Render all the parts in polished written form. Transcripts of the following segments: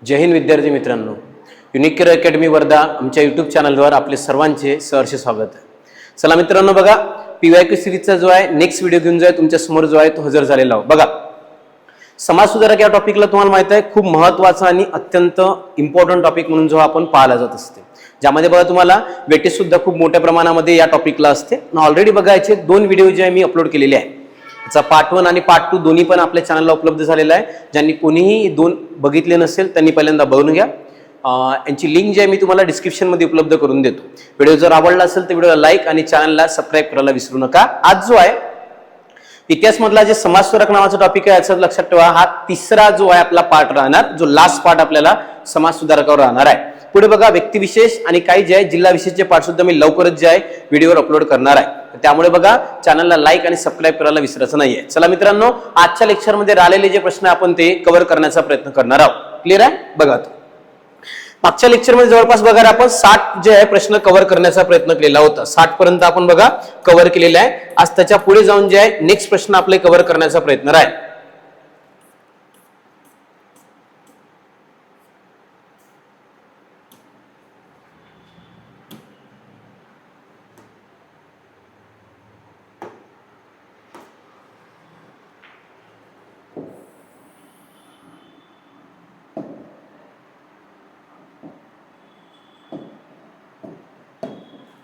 जय हिंद विद्यार्थी मित्रांनो, unique career academy Wardha आमच्या यूट्यूब चॅनलवर आपले सर्वांचे सहर्ष स्वागत आहे. चला मित्रांनो, बघा PYQ सिरीजचा जो आहे नेक्स्ट व्हिडिओ घेऊन जो आहे तुमच्या समोर जो आहे तो हजर झालेला आहे. बघा, समाज सुधारक या टॉपिकला तुम्हाला माहित आहे खूप महत्त्वाचा आणि अत्यंत इम्पॉर्टंट टॉपिक म्हणून जो आपण पाहिला जात असते, ज्यामध्ये बघा तुम्हाला वेटेज सुद्धा खूप मोठ्या प्रमाणामध्ये या टॉपिकला असते. ऑलरेडी बघायचे 2 व्हिडिओ जे मी अपलोड केलेले आहे, त्याचा पार्ट 1 आणि पार्ट 2 दोन्ही पण आपल्या चॅनलला उपलब्ध झालेला आहे. ज्यांनी कोणीही 2 बघितले नसेल त्यांनी पहिल्यांदा बघून घ्या. यांची लिंक जी आहे मी तुम्हाला डिस्क्रिप्शन मध्ये उपलब्ध करून देतो. व्हिडिओ जर आवडला असेल तर व्हिडिओला लाईक आणि चॅनलला सबस्क्राईब करायला विसरू नका. आज जो आहे इतिहास मधला जे समाज सुधारक नावाचा टॉपिक आहे याचं लक्षात ठेवा, हा तिसरा जो आहे आपला पार्ट राहणार, जो लास्ट पार्ट आपल्याला समाज सुधारकावर राहणार आहे. पुढे बघा व्यक्तिविशेष आणि काही जे आहे जिल्हा विशेषचे पार्ट सुद्धा मी लवकरच जे आहे व्हिडिओवर अपलोड करणार आहे. त्यामुळे बघा चॅनलला लाईक आणि सबस्क्राईब करायला विसरायचं नाहीये. चला मित्रांनो, आजच्या लेक्चरमध्ये राहिलेले जे प्रश्न आपण ते कव्हर करण्याचा प्रयत्न करणार आहोत. क्लिअर आहे? बघा, मागच्या लेक्चरमध्ये जवळपास बघा आपण 60 जे आहे प्रश्न कव्हर करण्याचा प्रयत्न केलेला होता. 60 पर्यंत आपण बघा कव्हर केलेला आहे. आज त्याच्या पुढे जाऊन जे आहे नेक्स्ट प्रश्न आपले कव्हर करण्याचा प्रयत्न आहे.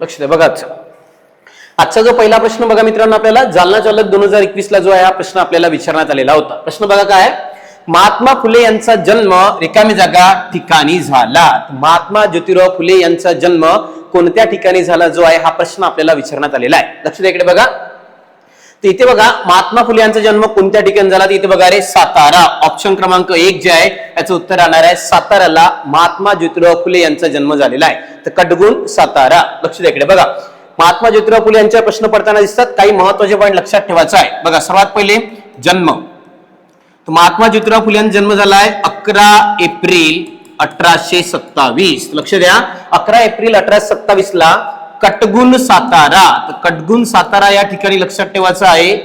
लक्ष द्या. बघा, आजचा जो पहिला प्रश्न बघा मित्रांनो, आपल्याला जालना चालक 2021 ला जो आहे हा प्रश्न आपल्याला विचारण्यात आलेला होता. प्रश्न बघा काय आहे, महात्मा फुले यांचा जन्म रिकामी जागा ठिकाणी झाला. महात्मा ज्योतिराव फुले यांचा जन्म कोणत्या ठिकाणी झाला जो आहे हा प्रश्न आपल्याला विचारण्यात आलेला आहे. लक्ष द्या इकडे बघा. तर इथे बघा महात्मा फुले यांचा जन्म कोणत्या ठिकाणी झाला, तर इथे बघा रे सातारा. ऑप्शन क्रमांक 1 जे आहे याचं उत्तर राहणार आहे साताराला महात्मा ज्योतिराव फुले यांचा जन्म झालेला आहे. तर कडगुण सातारा. लक्ष द्या इकडे बघा, महात्मा ज्योतिराव फुले यांच्या प्रश्न पडताना दिसतात. काही महत्वाचे पॉईंट लक्षात ठेवायचा आहे. बघा, सर्वात पहिले जन्म. तर महात्मा ज्योतिराव फुले यांचा जन्म झाला आहे 11 एप्रिल 1827. लक्ष द्या, 11 एप्रिल 1827 ला कटगुण सातारा. तर कटगुण सातारा या ठिकाणी लक्षात ठेवायचं आहे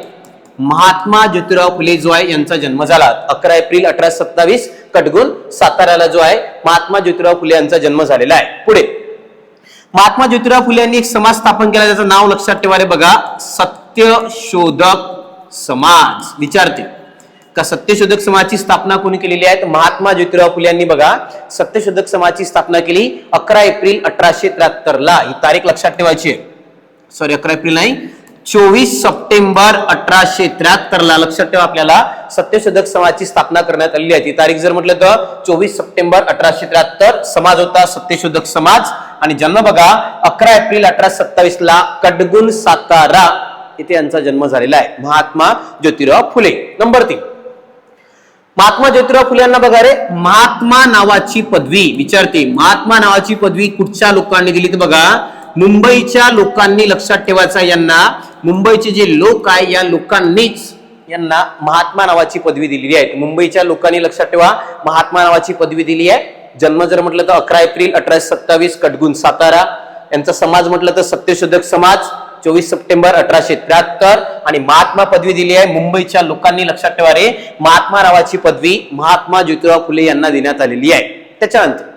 महात्मा ज्योतिराव फुले जो आहे यांचा जन्म झाला. 11 एप्रिल 1827 कटगुण साताऱ्याला जो आहे महात्मा ज्योतिराव फुले यांचा जन्म झालेला आहे. पुढे महात्मा ज्योतिराव फुले यांनी एक समाज स्थापन केला, त्याचं नाव लक्षात ठेवा रे बघा, सत्यशोधक समाज. विचारते का सत्यशोधक समाजाची स्थापना कोणी केलेली आहे, तर महात्मा ज्योतिराव फुले यांनी बघा सत्यशोधक समाजाची स्थापना केली 11 एप्रिल 1873 ला. ही तारीख लक्षात ठेवायची आहे. सॉरी, 11 एप्रिल नाही, 24 सप्टेंबर 1873 ला लक्षात ठेवा आपल्याला सत्यशोधक समाजाची स्थापना करण्यात आलेली आहे. ती तारीख जर म्हटलं तर 24 सप्टेंबर 1873 समाज होता सत्यशोधक समाज. आणि जन्म बघा 11 एप्रिल 1827 ला कडगुण सातारा इथे यांचा जन्म झालेला आहे महात्मा ज्योतिराव फुले. नंबर 3, महात्मा ज्योतिराव फुले यांना बघा रे महात्मा नावाची पदवी. विचारते महात्मा नावाची पदवी कुठच्या लोकांनी दिली, तर बघा मुंबईच्या लोकांनी. लक्षात ठेवायचा, यांना मुंबईचे जे लोक आहे या लोकांनीच यांना महात्मा नावाची पदवी दिलेली आहे. मुंबईच्या लोकांनी लक्षात ठेवा महात्मा नावाची पदवी दिली आहे. जन्म जर म्हटलं तर 11 एप्रिल 1827 कटगुण सातारा. यांचा समाज म्हटलं तर सत्यशोधक समाज 24 सप्टेंबर 1873. आणि महात्मा पदवी दिली आहे मुंबईच्या लोकांनी. लक्षात ठेवा रे महात्मा नावाची पदवी महात्मा ज्योतिराव फुले यांना देण्यात आलेली आहे. त्याच्यानंतर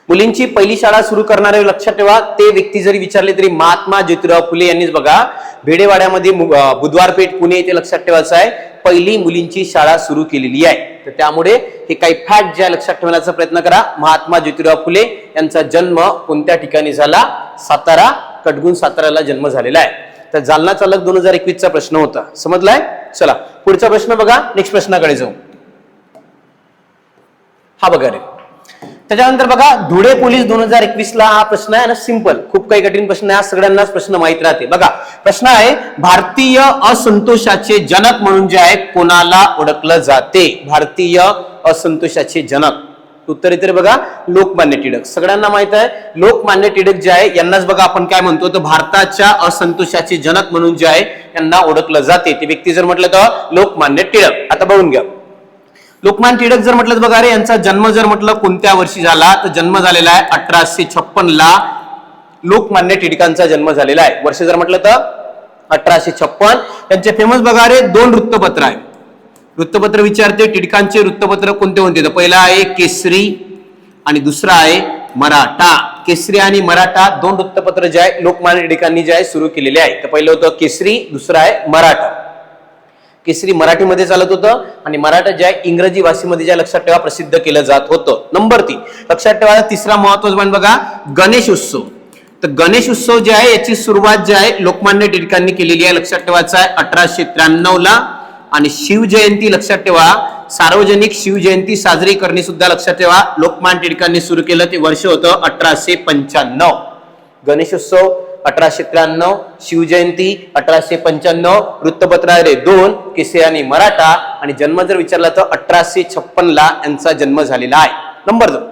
मुलींची पहिली शाळा सुरू करणारे लक्षात ठेवा ते व्यक्ती जरी विचारले तरी महात्मा ज्योतिराव फुले यांनीच बघा भेडेवाड्यामध्ये बुधवारपेठ पुणे येथे लक्षात ठेवायचं आहे पहिली मुलींची शाळा सुरू केलेली आहे. तर त्यामुळे हे काही फॅक्ट जे लक्षात ठेवण्याचा प्रयत्न करा. महात्मा ज्योतिराव फुले यांचा जन्म कोणत्या ठिकाणी झाला, सातारा, कडगुण साताराला जन्म झालेला आहे. तर जालना चालक 2021 चा प्रश्न होता. समजलाय? चला पुढचा प्रश्न बघा, नेक्स्ट प्रश्नाकडे जाऊ. हा बघा रे, त्याच्यानंतर बघा धुळे पोलीस 2021 ला हा प्रश्न आहे ना, सिंपल, खूप काही कठीण प्रश्न आहे, सगळ्यांनाच प्रश्न माहित राहते. बघा प्रश्न आहे भारतीय असंतोषाचे जनक म्हणून जे आहे कोणाला ओळखलं जाते. भारतीय असंतोषाचे जनक. उत्तर येते बघा लोकमान्य टिळक. सगळ्यांना माहित आहे लोकमान्य टिळक जे आहे यांनाच बघा आपण काय म्हणतो, तर भारताच्या असंतोषाचे जनक म्हणून जे आहे यांना ओळखलं जाते. ते व्यक्ती जर म्हटलं तर लोकमान्य टिळक. आता बघून घ्या, लोकमान्य टिळक जर म्हटलं बघा रे यांचा जन्म जर म्हटलं कोणत्या वर्षी झाला, तर जन्म झालेला आहे 1856 ला. लोकमान्य टिळकांचा जन्म झालेला आहे. वर्ष जर म्हटलं तर 1856. त्यांचे फेमस बघा रे 2 वृत्तपत्र आहे. वृत्तपत्र विचारते टिळकांचे वृत्तपत्र कोणते कोणते, तर पहिला आहे केसरी आणि दुसरा आहे मराठा. केसरी आणि मराठा दोन वृत्तपत्र जे आहे लोकमान्य टिळकांनी जे आहे सुरू केलेले आहे. तर पहिलं होतं केसरी, दुसरं आहे मराठा. केसरी मराठीमध्ये चालत होतं आणि मराठा जे आहे इंग्रजी भाषेमध्ये जे लक्षात ठेवा प्रसिद्ध केलं जात होतं. नंबर 3 लक्षात ठेवा, तिसरा महत्वाचा पॉईंट बघा, गणेश उत्सव. तर गणेश उत्सव जे आहे याची सुरुवात जे आहे लोकमान्य टिळकांनी केलेली आहे, लक्षात ठेवायचं आहे 1893 ला. आणि शिवजयंती लक्षात ठेवा, सार्वजनिक शिवजयंती साजरी करणे सुद्धा लक्षात ठेवा लोकमान्य टिळकांनी सुरू केलं, ते वर्ष होतं 1895. गणेशोत्सव 1893, शिवजयंती 1895, वृत्तपत्र आहे 2 केसरी आणि मराठा. आणि जन्म जर विचारला तर 1856 ला यांचा जन्म झालेला आहे. नंबर 2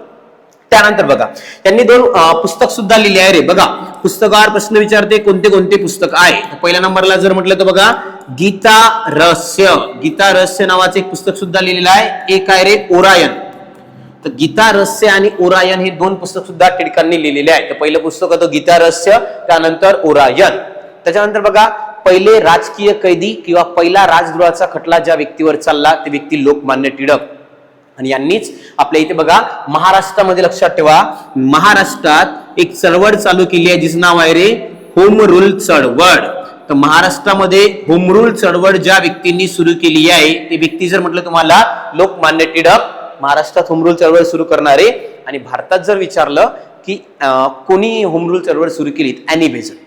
त्यानंतर बघा त्यांनी 2 पुस्तक सुद्धा लिहिले आहे रे. बघा पुस्तकावर प्रश्न विचारते कोणते कोणते पुस्तक आहे. पहिल्या नंबरला जर म्हटलं तर बघा गीता रहस्य. गीता रहस्य नावाचं एक पुस्तक सुद्धा लिहिलेलं आहे. एक आहे रे ओरायन. तर गीता रहस्य आणि ओरायन हे 2 पुस्तक सुद्धा टिळकांनी लिहिलेले आहे. तर पहिलं पुस्तक होतं गीता रहस्य, त्यानंतर ओरायन. त्याच्यानंतर बघा पहिले राजकीय कैदी किंवा पहिला राजद्रोहाचा खटला ज्या व्यक्तीवर चालला ते व्यक्ती लोकमान्य टिळक. आणि यांनीच आपल्या इथे बघा महाराष्ट्रामध्ये लक्षात ठेवा, महाराष्ट्रात एक चळवळ चालू केली आहे जिचं नाव आहे रे होम रूल चळवळ. तर महाराष्ट्रामध्ये होम रूल चळवळ ज्या व्यक्तींनी सुरू केली आहे ते व्यक्ती जर म्हटलं तुम्हाला लोकमान्य टिळक, महाराष्ट्रात होम रूल चळवळ सुरू करणारे. आणि भारतात जर विचारलं की कोणी होम रूल चळवळ सुरू केली, ॲनी बेझंट.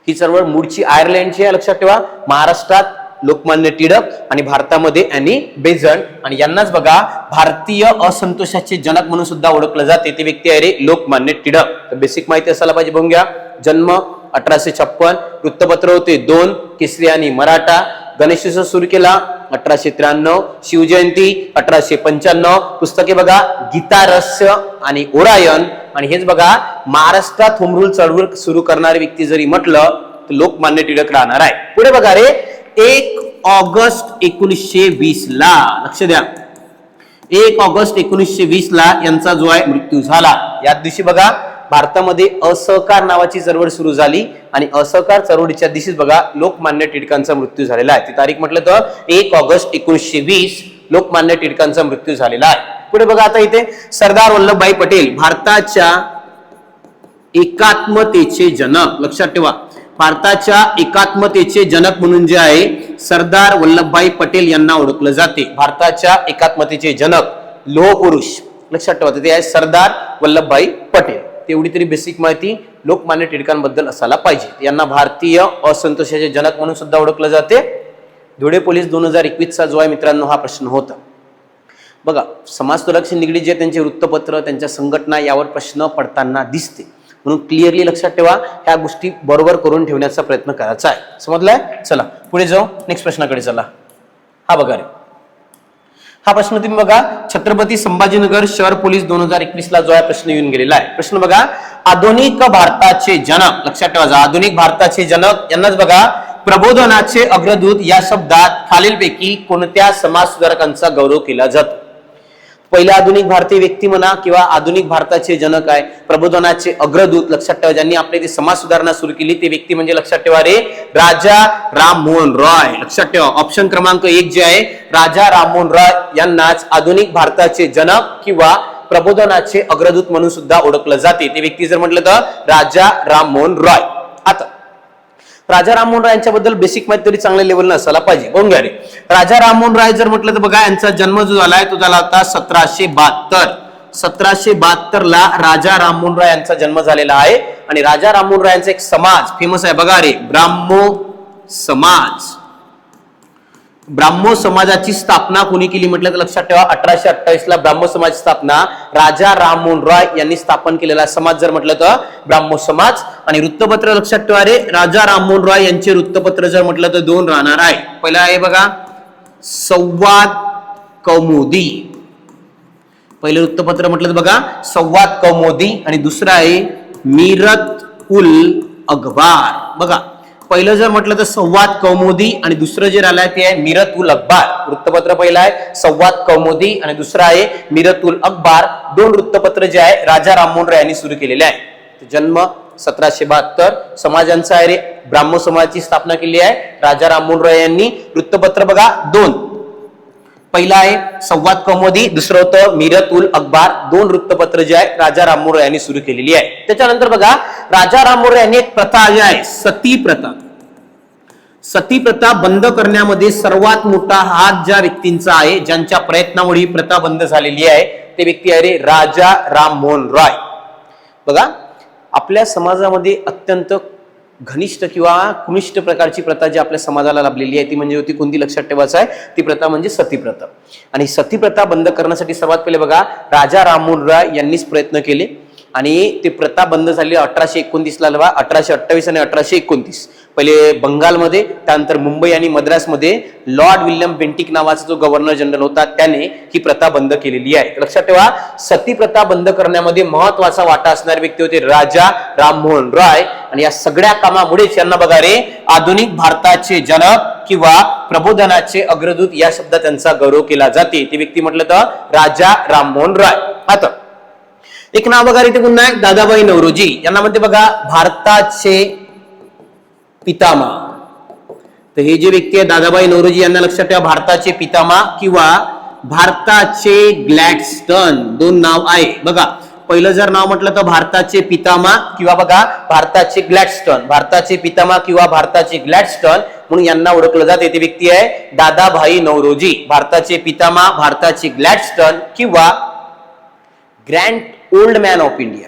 ही चळवळ मूळची आयर्लंडची आहे लक्षात ठेवा. महाराष्ट्रात लोकमान्य टिळक आणि भारतामध्ये ॲनी बेझंट. आणि यांनाच बघा भारतीय असंतोषाचे जनक म्हणून सुद्धा ओळखलं जाते, ते व्यक्ती आहे रे लोकमान्य टिळक. तर बेसिक माहिती असायला पाहिजे. बघून घ्या, जन्म 1856, वृत्तपत्र होते 2 केसरी आणि मराठा. गणेशोत्सव सुरू केला 1893, शिवजयंती 1895, पुस्तके बघा गीता रहस्य आणि ओरायन. आणि हेच बघा महाराष्ट्रात होम रूल चळवळ सुरू करणारे व्यक्ती जरी म्हटलं तर लोकमान्य टिळक राहणार आहे. पुढे बघा रे 1 ऑगस्ट 1920 ला, लक्ष द्या 1 ऑगस्ट 1920 ला यांचा जो आहे मृत्यू झाला. याच दिवशी बघा भारतामध्ये असहकार नावाची चळवळ सुरू झाली आणि असहकार चळवळीच्या दिवशीच बघा लोकमान्य टिळकांचा मृत्यू झालेला आहे. ती तारीख म्हटलं तर 1 ऑगस्ट 1920 लोकमान्य टिळकांचा मृत्यू झालेला आहे. पुढे बघा आता इथे सरदार वल्लभभाई पटेल भारताच्या एकात्मतेचे जनक, लक्षात ठेवा भारताच्या एकात्मतेचे जनक म्हणून जे आहे सरदार वल्लभभाई पटेल यांना ओळखलं जाते. भारताच्या एकात्मतेचे जनक, लोह पुरुष, लक्षात ठेवा ते आहे सरदार वल्लभभाई पटेल. तेवढी तरी बेसिक माहिती लोकमान्य टिळकांबद्दल असायला पाहिजे. यांना भारतीय असंतोषाचे जनक म्हणून सुद्धा ओळखलं जाते. धुळे पोलीस 2021चा जो आहे मित्रांनो हा प्रश्न होता. बघा समाज सुरक्षेशी निगडीत जे त्यांचे वृत्तपत्र, त्यांच्या संघटना यावर प्रश्न पडताना दिसते, म्हणून क्लिअरली लक्षात ठेवा ह्या गोष्टी बरोबर करून ठेवण्याचा प्रयत्न करायचा आहे. समजलाय? चला पुढे जाऊ, नेक्स्ट प्रश्नाकडे चला. हा बघा रे, हा प्रश्न तुम्ही बघा छत्रपती संभाजीनगर शहर पोलीस 2021 ला जो आहे प्रश्न येऊन गेलेला आहे. प्रश्न बघा आधुनिक भारताचे जनक, लक्षात ठेवा आधुनिक भारताचे जनक यांनाच बघा प्रबोधनाचे अग्रदूत या शब्दात खालीलपैकी कोणत्या समाज सुधारकांचा गौरव केला जातो. पहिला आधुनिक भारतीय व्यक्ती म्हणा किंवा आधुनिक भारताचे जनक आहे, प्रबोधनाचे अग्रदूत, लक्षात ठेवा ज्यांनी आपली ती समाज सुधारणा सुरू केली ते व्यक्ती म्हणजे लक्षात ठेवा रे राजा राममोहन रॉय. लक्षात ठेवा ऑप्शन क्रमांक 1 जे आहे राजा राममोहन रॉय यांनाच आधुनिक भारताचे जनक किंवा प्रबोधनाचे अग्रदूत म्हणून सुद्धा ओळखलं जाते. ते व्यक्ती जर म्हटलं तर राजा राममोहन रॉय. आता राजा राममोहन राय यांच्याबद्दल बेसिक माहिती तरी चांगल्या लेवलला असायला पाहिजे. बघून घ्या रे, राजा राममोहन राय जर म्हटलं तर बघा यांचा जन्म जो झालाय तो झाला होता 1772. 1772 ला राजा राममोहन राय यांचा जन्म झालेला आहे. आणि राजा राममोहन राय यांचा एक समाज फेमस आहे बघा रे ब्राह्मो समाज. ब्राह्मो समाजाची स्थापना कोणी केली म्हटलं तर लक्षात ठेवा 1828 ला ब्राह्मो समाजाची स्थापना राजा राममोहन रॉय यांनी स्थापन केलेला समाज जर म्हटलं तर ब्राह्मो समाज. आणि वृत्तपत्र लक्षात ठेवा रे राजा राममोहन रॉय यांचे वृत्तपत्र जर म्हटलं तर 2 राहणार आहे. पहिला आहे बघा संवाद कौमुदी, पहिलं वृत्तपत्र म्हटलं तर बघा संवाद कौमुदी. आणि दुसरं आहे मीरत उल अखबार. बघा पहिलं जर म्हटलं तर संवाद कौमुदी आणि दुसरं जे राहिलं ते आहे मीरत उल अखबार. वृत्तपत्र पहिलं आहे संवाद कौमुदी आणि दुसरं आहे मीरत उल अखबार. 2 वृत्तपत्र जे आहे राजा राममोहन राय यांनी सुरू केलेले आहे. जन्म 1772, समाजांचा आहे रे ब्राह्मो समाजाची स्थापना केली आहे राजा राममोहन राय यांनी. वृत्तपत्र बघा 2 पहिला आहे संवाद कौमुदी, दुसरं होतं मीरत उल अखबार. 2 वृत्तपत्र जे आहे राजा राममोहन रॉय यांनी सुरू केलेली आहे. त्याच्यानंतर बघा राजा राममोहन रॉय यांनी एक प्रथा जी आहे सती प्रथा, सती प्रथा बंद करण्यामध्ये सर्वात मोठा हात ज्या व्यक्तींचा आहे, ज्यांच्या प्रयत्नामुळे ही प्रथा बंद झालेली आहे, ते व्यक्ती आहे रे राजा राममोहन रॉय. बघा आपल्या समाजामध्ये अत्यंत घनिष्ठ किंवा कुनिष्ठ प्रकारची प्रथा जी आपल्या समाजाला लाभलेली आहे ती म्हणजे होती कोणती, लक्षात ठेवायचं आहे, ती प्रथा म्हणजे सती प्रथा. आणि सती प्रथा बंद करण्यासाठी सर्वात पहिले बघा राजा राममोहन रॉय यांनीच प्रयत्न केले आणि ती प्रथा बंद झाली 1829 ला. 1828 आणि 1829 पहिले बंगालमध्ये, त्यानंतर मुंबई आणि मद्रासमध्ये लॉर्ड विल्यम बेंटिक नावाचा जो गव्हर्नर जनरल होता त्याने ही प्रथा बंद केलेली आहे. लक्षात ठेवा सती प्रथा बंद करण्यामध्ये महत्वाचा वाटा असणारे व्यक्ती होते राजा राममोहन रॉय. आणि या सगळ्या कामामुळेच यांना बघा रे आधुनिक भारताचे जनक किंवा प्रबोधनाचे अग्रदूत या शब्दात त्यांचा गौरव केला जाते. ते व्यक्ती म्हटलं तर राजा राममोहन रॉय. आता एक नाव बघा इथे पुन्हा दादाभाई नौरोजी यांना म्हणते बघा भारताचे पितामह. तर हे जे व्यक्ती आहे दादाभाई नौरोजी यांना लक्षात ठेवा भारताचे पितामह किंवा भारताचे ग्लॅडस्टोन, 2 नाव आहे बघा. पहिलं जर नाव म्हटलं तर भारताचे पितामह किंवा बघा भारताचे ग्लॅडस्टोन, भारताचे पितामह किंवा भारताचे ग्लॅडस्टोन म्हणून यांना ओळखलं जाते. ते व्यक्ती आहे दादाभाई नौरोजी. भारताचे पितामह, भारताचे ग्लॅडस्टोन किंवा grand old man of India.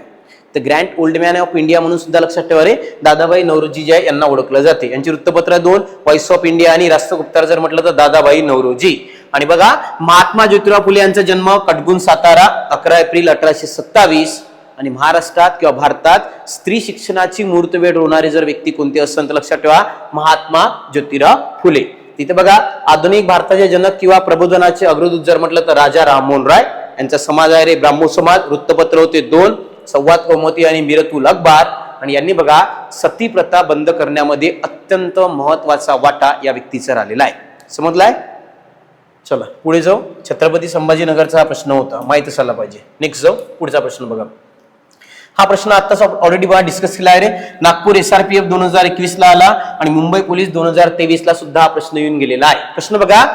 तर grand old man of India म्हणून सुद्धा लक्षात ठेवा रे दादाभाई नौरोजी जे आहे यांना ओळखलं जाते. यांची वृत्तपत्र 2 व्हॉइस ऑफ इंडिया आणि राष्ट्रगुप्तार जर म्हटलं तर दादाभाई नौरोजी. आणि बघा महात्मा ज्योतिराव फुले यांचा जन्म कटगुण सातारा 11 एप्रिल 1827. आणि महाराष्ट्रात किंवा भारतात स्त्री शिक्षणाची मुहूर्तमेढ होणारे जर व्यक्ती कोणते असेल तर लक्षात ठेवा महात्मा ज्योतिराव फुले. तिथे बघा आधुनिक भारताचे जनक किंवा प्रबोधनाचे अग्रदूत जर म्हटलं तर राजा राममोहन रॉय. यांचा समाज आहे रे ब्राह्मो समाज. वृत्तपत्र होते 2 संवाद कौमुदी आणि मीरत उल अखबार. आणि यांनी बघा सती प्रथा बंद करण्यामध्ये अत्यंत महत्वाचा वाटा या व्यक्तीचा राहिलेला आहे. समजलाय? चला पुढे जाऊ. छत्रपती संभाजीनगरचा हा प्रश्न होता, माहित असायला पाहिजे. नेक्स्ट जाऊ पुढचा प्रश्न बघा. हा प्रश्न आताच ऑलरेडी बघा डिस्कस केला आहे रे. नागपूर SRPF 2021 ला आला आणि मुंबई पोलीस 2023 ला सुद्धा हा प्रश्न येऊन गेलेला आहे. प्रश्न बघा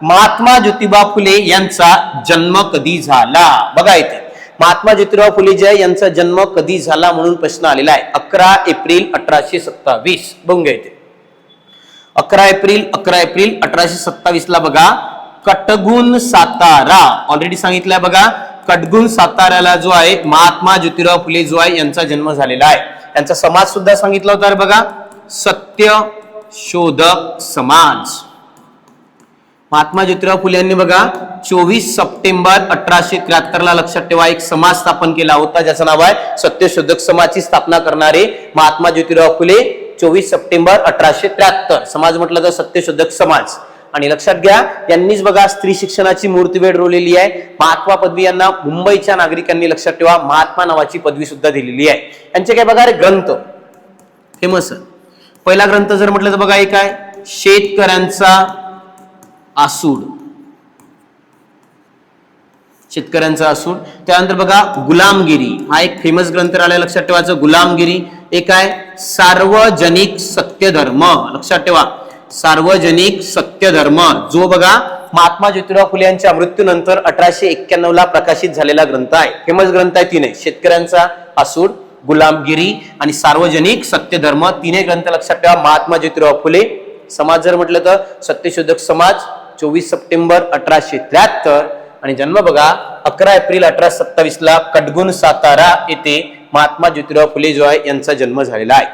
महात्मा ज्योतिबा फुले यांचा जन्म कधी झाला. बघा इथे महात्मा ज्योतिराव फुले जे यांचा जन्म कधी झाला म्हणून प्रश्न आलेला आहे. 11 एप्रिल 1827. बघून घ्या इथे 11 एप्रिल 1827 ला बघा कटगुण सातारा. ऑलरेडी सांगितलंय बघा कटगुण साताऱ्याला जो आहे महात्मा ज्योतिराव फुले जो आहे यांचा जन्म झालेला आहे. यांचा समाज सुद्धा सांगितला होता बघा सत्य शोधक समाज. महात्मा ज्योतिराव फुले यांनी बघा 24 सप्टेंबर 1873 ला लक्षात ठेवा एक समाज स्थापन केला होता ज्याचं नाव आहे सत्यशोधक समाजची स्थापना करणारे महात्मा ज्योतिराव फुले. 24 सप्टेंबर 1873 समाज म्हटलं तर सत्यशोधक समाज. आणि लक्षात घ्या यांनीच बघा स्त्री शिक्षणाची मूर्तमेढ रोवलेली आहे. महात्मा पदवी यांना मुंबईच्या नागरिकांनी लक्षात ठेवा महात्मा नावाची पदवी सुद्धा दिलेली आहे. यांचे काय बघा रे ग्रंथ फेमस. पहिला ग्रंथ जर म्हटलं तर बघा एक आहे शेतकऱ्यांचा आसूड, शेतकऱ्यांचा आसूड. त्यानंतर बघा गुलामगिरी हा एक फेमस ग्रंथ राहिला लक्षात ठेवायचं गुलामगिरी. एक आहे सार्वजनिक सत्यधर्म. लक्षात ठेवा सार्वजनिक सत्यधर्म जो बघा महात्मा ज्योतिराव फुले यांच्या मृत्यूनंतर 1891 ला प्रकाशित झालेला ग्रंथ आहे. फेमस ग्रंथ आहे तीन आहे शेतकऱ्यांचा आसूड, गुलामगिरी आणि सार्वजनिक सत्यधर्म. तीनही ग्रंथ लक्षात ठेवा महात्मा ज्योतिराव फुले. समाज जर म्हटलं तर सत्यशोधक समाज 24 सप्टेंबर 1873. आणि जन्म बघा 11 एप्रिल 1827 ला कटगुण सातारा येथे महात्मा ज्योतिराव फुले जो आहे यांचा जन्म झालेला आहे.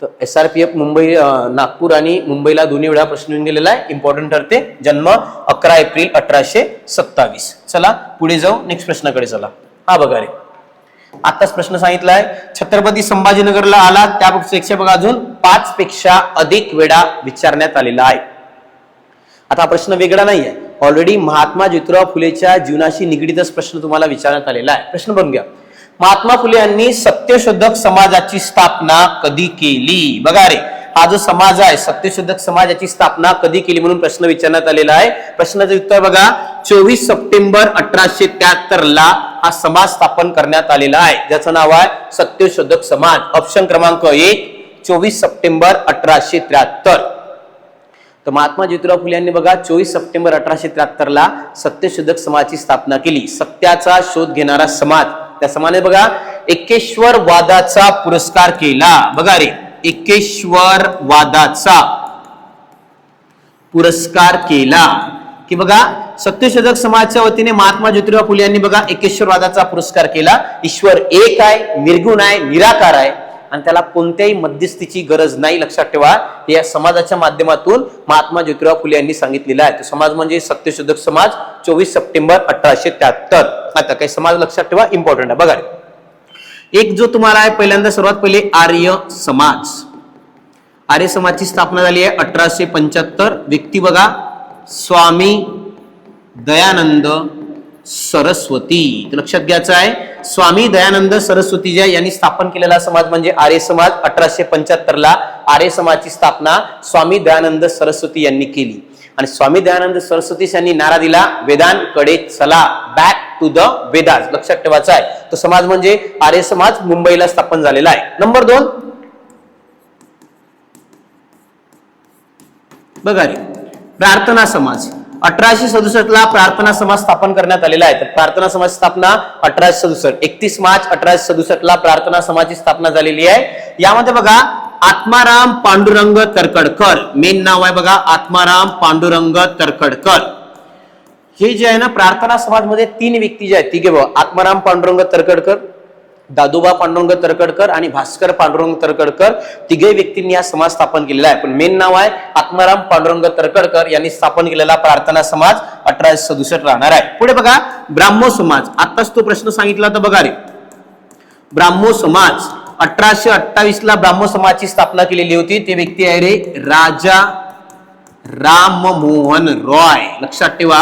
तर SRPF मुंबई नागपूर आणि मुंबईला दोन्ही वेळा प्रश्न येऊन गेलेला आहे. इम्पॉर्टंट ठरते. जन्म 11 एप्रिल 1827. चला पुढे जाऊ नेक्स्ट प्रश्नाकडे. चला हा बघा रे आताच प्रश्न सांगितलाय छत्रपती संभाजीनगरला आला त्यापेक्षा बघा अजून 5 पेक्षा अधिक वेळा विचारण्यात आलेला आहे. आता हा प्रश्न वेगळा नाहीये. ऑलरेडी महात्मा ज्योतिराव फुलेच्या जीवनाशी निगडीतच प्रश्न तुम्हाला विचारण्यात आलेला आहे. प्रश्न बघून घ्या. महात्मा फुले यांनी सत्यशोधक समाजाची स्थापना कधी केली. बघा रे हा जो समाज आहे सत्यशोधक समाजाची स्थापना कधी केली म्हणून प्रश्न विचारण्यात आलेला आहे. प्रश्नाचं उत्तर बघा 24 सप्टेंबर 1873 ला हा समाज स्थापन करण्यात आलेला आहे ज्याचं नाव आहे सत्यशोधक समाज. ऑप्शन क्रमांक 1 24 सप्टेंबर 1873. तर महात्मा ज्योतिराव फुले यांनी बघा 24 सप्टेंबर 1873 सत्यशोधक समाजाची स्थापना केली. सत्याचा शोध घेणारा समाज. त्या समाजाने बघा एकेश्वर वादाचा पुरस्कार केला. बघा रे, एकेश्वर वादाचा पुरस्कार केला की बघा सत्यशोधक समाजाच्या वतीने महात्मा ज्योतिराव फुले यांनी बघा एकेश्वरवादाचा पुरस्कार केला. ईश्वर एक आहे, निर्गुण आहे, निराकार आहे आणि त्याला कोणत्याही मध्यस्थीची गरज नाही. लक्षात ठेवा, या समाजाच्या माध्यमातून महात्मा ज्योतिराव फुले यांनी सांगितलेला आहे. तो समाज म्हणजे सत्यशोधक समाज 24 सप्टेंबर 1873. आता काही समाज लक्षात ठेवा, इम्पॉर्टंट आहे. बघा एक जो तुम्हाला आहे पहिल्यांदा सर्वात पहिले आर्य समाज. आर्य समाजची स्थापना झाली आहे 1875. व्यक्ती बघा स्वामी दयानंद सरस्वती. लक्षात घ्यायचं आहे, स्वामी दयानंद सरस्वती ज्या यांनी स्थापन केलेला समाज म्हणजे आर्य समाज. 1875 आर्य समाजाची स्थापना स्वामी दयानंद सरस्वती यांनी केली. आणि स्वामी दयानंद सरस्वती यांनी नारा दिला, वेदांकडे चला, बॅक टू द वेदास. लक्षात ठेवायचा आहे, तो समाज म्हणजे आर्य समाज मुंबईला स्थापन झालेला आहे. नंबर 2 बघा रे, प्रार्थना समाज. 1867 प्रार्थना समाज स्थापन करण्यात आलेला आहे. तर प्रार्थना समाज स्थापना 1867. 31 मार्च 1867 प्रार्थना समाजाची स्थापना झालेली आहे. यामध्ये बघा आत्माराम पांडुरंग तरखडकर, मेन नाव आहे बघा आत्माराम पांडुरंग तरखडकर. हे जे आहे ना प्रार्थना समाज मध्ये 3 व्यक्ती जे आहेत, तिघे बघा, आत्माराम पांडुरंग तरखडकर, दादोबा पांडुरंग तरखडकर आणि भास्कर पांडुरंग तरखडकर, तिघे व्यक्तींनी हा समाज स्थापन केलेला आहे. पण मेन नाव आहे आत्माराम पांडुरंग तरखडकर यांनी स्थापन केलेला प्रार्थना समाज 1867 राहणार आहे. पुढे बघा ब्राह्मो समाज. आताच तो प्रश्न सांगितला तर बघा रे, ब्राह्मो समाज 1828 ब्राह्मो समाजाची स्थापना केलेली होती. ते व्यक्ती आहे रे राजा राममोहन रॉय. लक्षात ठेवा,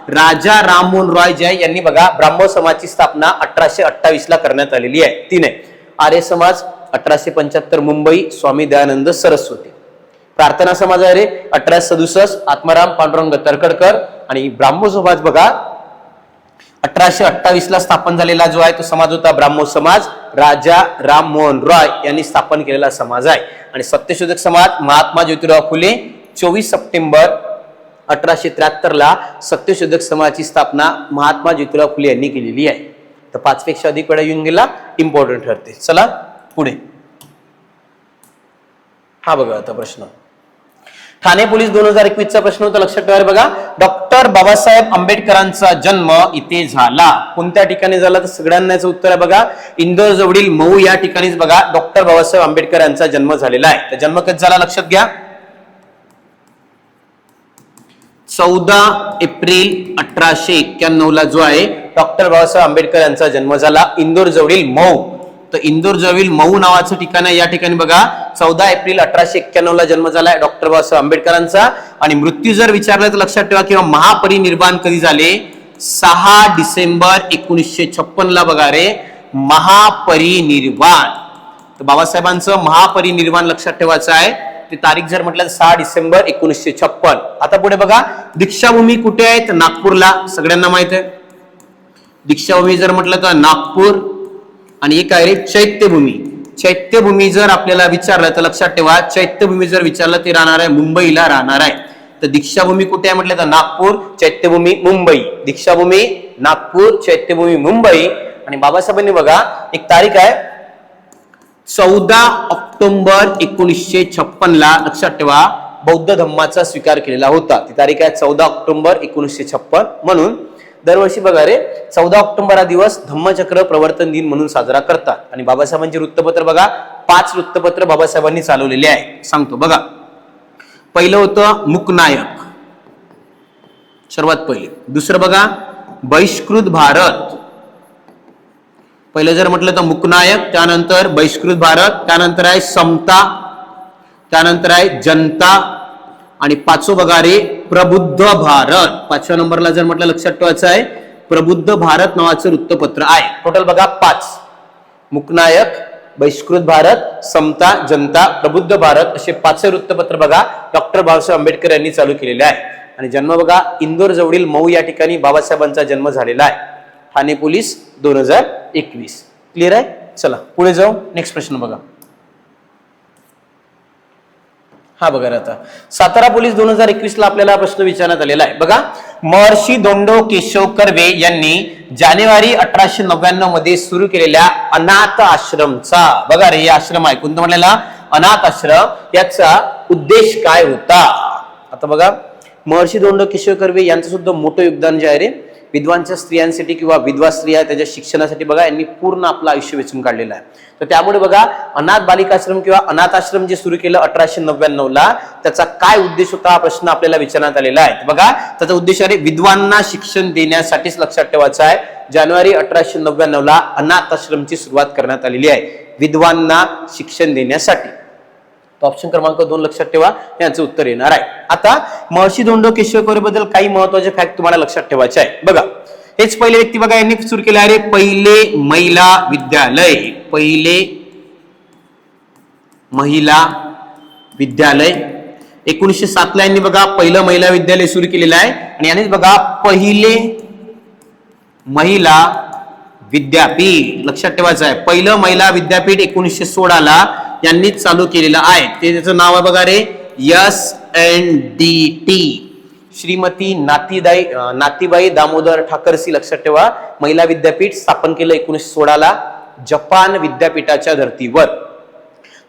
राजा राममोहन रॉय जे आहे यांनी बघा ब्राह्मो समाजाची स्थापना 1828 करण्यात आलेली आहे. 3 आहे. आर्य समाज 1875 मुंबई स्वामी दयानंद सरस्वती. प्रार्थना समाज आहे रे 1867 आत्माराम पांडुरंग तरखडकर. आणि ब्राह्मो समाज बघा 1828 स्थापन झालेला जो आहे तो समाज होता ब्राह्मो समाज. राजा राममोहन रॉय यांनी स्थापन केलेला समाज आहे. आणि सत्यशोधक समाज महात्मा ज्योतिराव फुले 24 सप्टेंबर 1873 सत्यशोधक समाजाची स्थापना महात्मा ज्योतिराव फुले यांनी केलेली आहे. तर 5 पेक्षा अधिक वेळा येऊन गेला, इम्पॉर्टंट ठरते. चला पुढे. हा बघा आता प्रश्न, ठाणे पोलीस 2021 चा प्रश्न होता. लक्षात ठेवा बघा, डॉक्टर बाबासाहेब आंबेडकरांचा जन्म इथे झाला. कोणत्या ठिकाणी झाला तर सगळ्यांनाच उत्तर आहे बघा, इंदोर जवळील मऊ या ठिकाणीच बघा डॉक्टर बाबासाहेब आंबेडकर यांचा जन्म झालेला आहे. तर जन्म कधी झाला लक्षात घ्या, 14 एप्रिल 1891 जो आहे डॉक्टर बाबासाहेब आंबेडकर यांचा जन्म झाला इंदोर जवळील मऊ. तर इंदोर जवळील मऊ नावाचं ठिकाण आहे. या ठिकाणी बघा 14 एप्रिल 1891 जन्म झालाय डॉक्टर बाबासाहेब आंबेडकरांचा. आणि मृत्यू जर विचारला तर लक्षात ठेवा किंवा महापरिनिर्वाण कधी झाले, 6 डिसेंबर 1956 बघा रे महापरिनिर्वाण. तर बाबासाहेबांचं महापरिनिर्वाण लक्षात ठेवायचं आहे. ते तारीख जर म्हटलं 6 डिसेंबर 1956. आता पुढे बघा दीक्षाभूमी कुठे आहे तर नागपूरला. सगळ्यांना माहित आहे दीक्षाभूमी जर म्हटलं तर नागपूर. आणि एक आहे रे चैत्यभूमी. चैत्यभूमी जर आपल्याला विचारलं तर लक्षात ठेवा, चैत्यभूमी जर विचारलं ते राहणार आहे मुंबईला राहणार आहे. तर दीक्षाभूमी कुठे आहे म्हटलं तर नागपूर, चैत्यभूमी मुंबई. दीक्षाभूमी नागपूर, चैत्यभूमी मुंबई. आणि बाबासाहेबांनी बघा एक तारीख आहे 14 ऑक्टोबर 1956 लक्षात ठेवा बौद्ध धम्माचा स्वीकार केलेला होता. ती तारीख आहे 14 ऑक्टोबर 1956. म्हणून दरवर्षी बघा रे 14 ऑक्टोबर हा दिवस धम्मचक्र प्रवर्तन दिन म्हणून साजरा करतात. आणि बाबासाहेबांचे वृत्तपत्र बघा 5 वृत्तपत्र बाबासाहेबांनी चालवलेले आहे. सांगतो बघा, पहिलं होतं मुकनायक सर्वात पहिले. दुसरं बघा बहिष्कृत भारत. पहिलं जर म्हटलं तर मुकनायक, त्यानंतर बहिष्कृत भारत, त्यानंतर आहे समता, त्यानंतर आहे जनता. आणि 5वं बघा रे प्रबुद्ध भारत. 5व्या नंबरला जर म्हटलं लक्षात ठेवायचं आहे प्रबुद्ध भारत नावाचं वृत्तपत्र आहे. टोटल बघा 5, मुकनायक, बहिष्कृत भारत, समता, जनता, प्रबुद्ध भारत असे 5 वृत्तपत्र बघा डॉक्टर बाबासाहेब आंबेडकर यांनी चालू केलेले आहे. आणि जन्म बघा इंदोर जवळील मऊ या ठिकाणी बाबासाहेबांचा जन्म झालेला आहे. ठाणे पोलीस 2021. क्लिअर आहे. चला पुढे जाऊ. नेक्स्ट प्रश्न बघा, हा बघा आता सातारा पोलीस 2021 ला आपल्याला प्रश्न विचारण्यात आलेला आहे बघा. महर्षी धोंडो केशव कर्वे यांनी जानेवारी 1899 मध्ये सुरू केलेल्या अनाथ आश्रमचा बघा रे, आश्रम आहे कोणतं म्हटलेला, अनाथ आश्रम, याचा उद्देश काय होता. आता बघा महर्षी धोंडो केशव कर्वे यांचं सुद्धा मोठं योगदान जे आहे रे विद्वांच्या स्त्रियांसाठी किंवा विधवा स्त्रिया त्यांच्या शिक्षणासाठी बघा यांनी पूर्ण आपलं आयुष्य वेचून काढलेलं आहे. तर त्यामुळे बघा अनाथ बालिकाश्रम किंवा अनाथ आश्रम जे सुरू केलं 1899 ला, त्याचा काय उद्देश होता हा प्रश्न आपल्याला विचारण्यात आलेला आहे. बघा त्याचा उद्देश आहे विद्वांना शिक्षण देण्यासाठीच लक्षात ठेवायचा आहे. जानेवारी 1899 ला अनाथ आश्रमची सुरुवात करण्यात आलेली आहे विद्वांना शिक्षण देण्यासाठी. ऑप्शन क्रमांक 2 लक्षात ठेवा, याचं उत्तर येणार आहे. आता महर्षी धोंडो केशव कर्वे बद्दल काही महत्वाचे फॅक्ट तुम्हाला लक्षात ठेवायचे आहे. बघा हेच पहिले व्यक्ती बघा यांनी सुरू केले आहे पहिले महिला विद्यालय, पहिले महिला विद्यालय 1907 ला यांनी बघा पहिलं महिला विद्यालय सुरू केलेलं आहे. आणि यांनीच बघा पहिले महिला विद्यापीठ लक्षात ठेवायचं आहे. पहिलं महिला विद्यापीठ 1916 ला यांनी चालू केलेलं आहे. ते त्याचं नाव आहे बघा रे SNDT, श्रीमती नातीबाई दामोदर ठाकरसी. लक्षात ठेवा महिला विद्यापीठ स्थापन केलं 1916 ला जपान विद्यापीठाच्या धर्तीवर.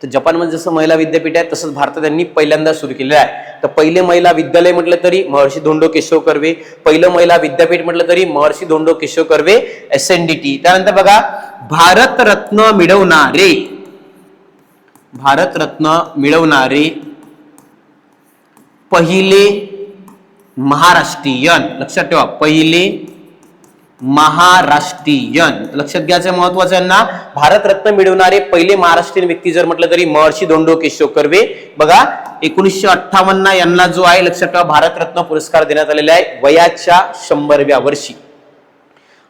तर जपानमध्ये जसं महिला विद्यापीठ आहे तसंच भारतात त्यांनी पहिल्यांदा सुरू केलेलं आहे. तर पहिले महिला विद्यालय म्हटलं तरी महर्षी धोंडो केशव कर्वे, पहिलं महिला विद्यापीठ म्हटलं तरी महर्षी धोंडो केशव कर्वे SNDT. त्यानंतर बघा भारतरत्न मिळवणारे पहिले महाराष्ट्रीयन, लक्षात ठेवा पहिले महाराष्ट्रीयन, लक्षात घ्यायचं महत्वाचं आहे ना. भारतरत्न मिळवणारे पहिले महाराष्ट्रीयन व्यक्ती जर म्हटलं तरी महर्षी धोंडो केशव कर्वे. बघा 1958 यांना जो आहे लक्षात ठेवा भारतरत्न पुरस्कार देण्यात आलेला आहे वयाच्या 100व्या वर्षी.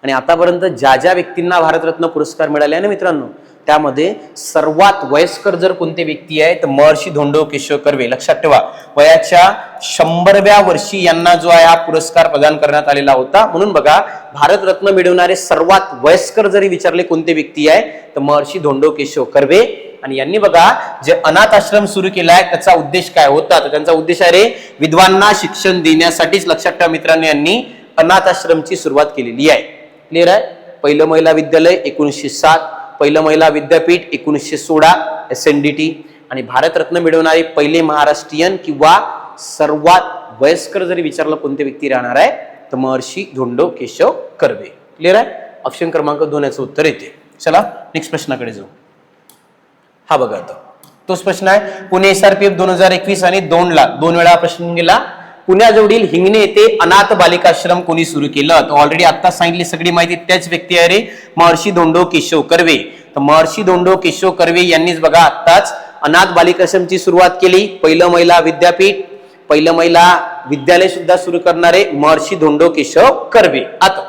आणि आतापर्यंत ज्या ज्या व्यक्तींना भारतरत्न पुरस्कार मिळाले आहे ना मित्रांनो, त्यामध्ये सर्वात वयस्कर जर कोणते व्यक्ती आहे तर महर्षी धोंडो केशव कर्वे. लक्षात ठेवा वयाच्या 100व्या वर्षी यांना जो आहे हा पुरस्कार प्रदान करण्यात आलेला होता. म्हणून बघा भारतरत्न मिळवणारे सर्वात वयस्कर जरी विचारले कोणते व्यक्ती आहे तर महर्षी धोंडो केशव कर्वे. आणि यांनी बघा जे अनाथ आश्रम सुरू केलाय त्याचा उद्देश काय होता, तर त्यांचा उद्देश आहे रे विद्वांना शिक्षण देण्यासाठीच लक्षात ठेवा मित्रांनो यांनी अनाथ आश्रमची सुरुवात केलेली आहे. क्लिअर आहे. पहिलं महिला विद्यालय 1907, पहिलं महिला विद्यापीठ 1916 SNDT, आणि भारतरत्न मिळवणारे पहिले महाराष्ट्रीयन किंवा सर्वात वयस्कर जरी विचारलं कोणते व्यक्ती राहणार आहे तर महर्षी धोंडो केशव कर्वे. क्लिअर आहे. ऑप्शन क्रमांक 2 याचं उत्तर येते. चला नेक्स्ट प्रश्नाकडे जाऊ. हा बघा आता तोच प्रश्न आहे. पुणे SRPF 2021 आणि 2 ला 2 वेळा प्रश्न गेला. पुण्याजवळील हिंगणे येथे अनाथ बालिकाश्रम कोणी सुरू केलं, तर ऑलरेडी आता सांगितली सगळी माहिती त्याच व्यक्ती आहे रे महर्षी धोंडो केशव कर्वे. तर महर्षी धोंडो केशव कर्वे यांनीच बघा आत्ताच अनाथ बालिकाश्रमची सुरुवात केली. पहिलं महिला विद्यापीठ, पहिलं महिला विद्यालय सुद्धा सुरू करणारे महर्षी धोंडो केशव कर्वे. आता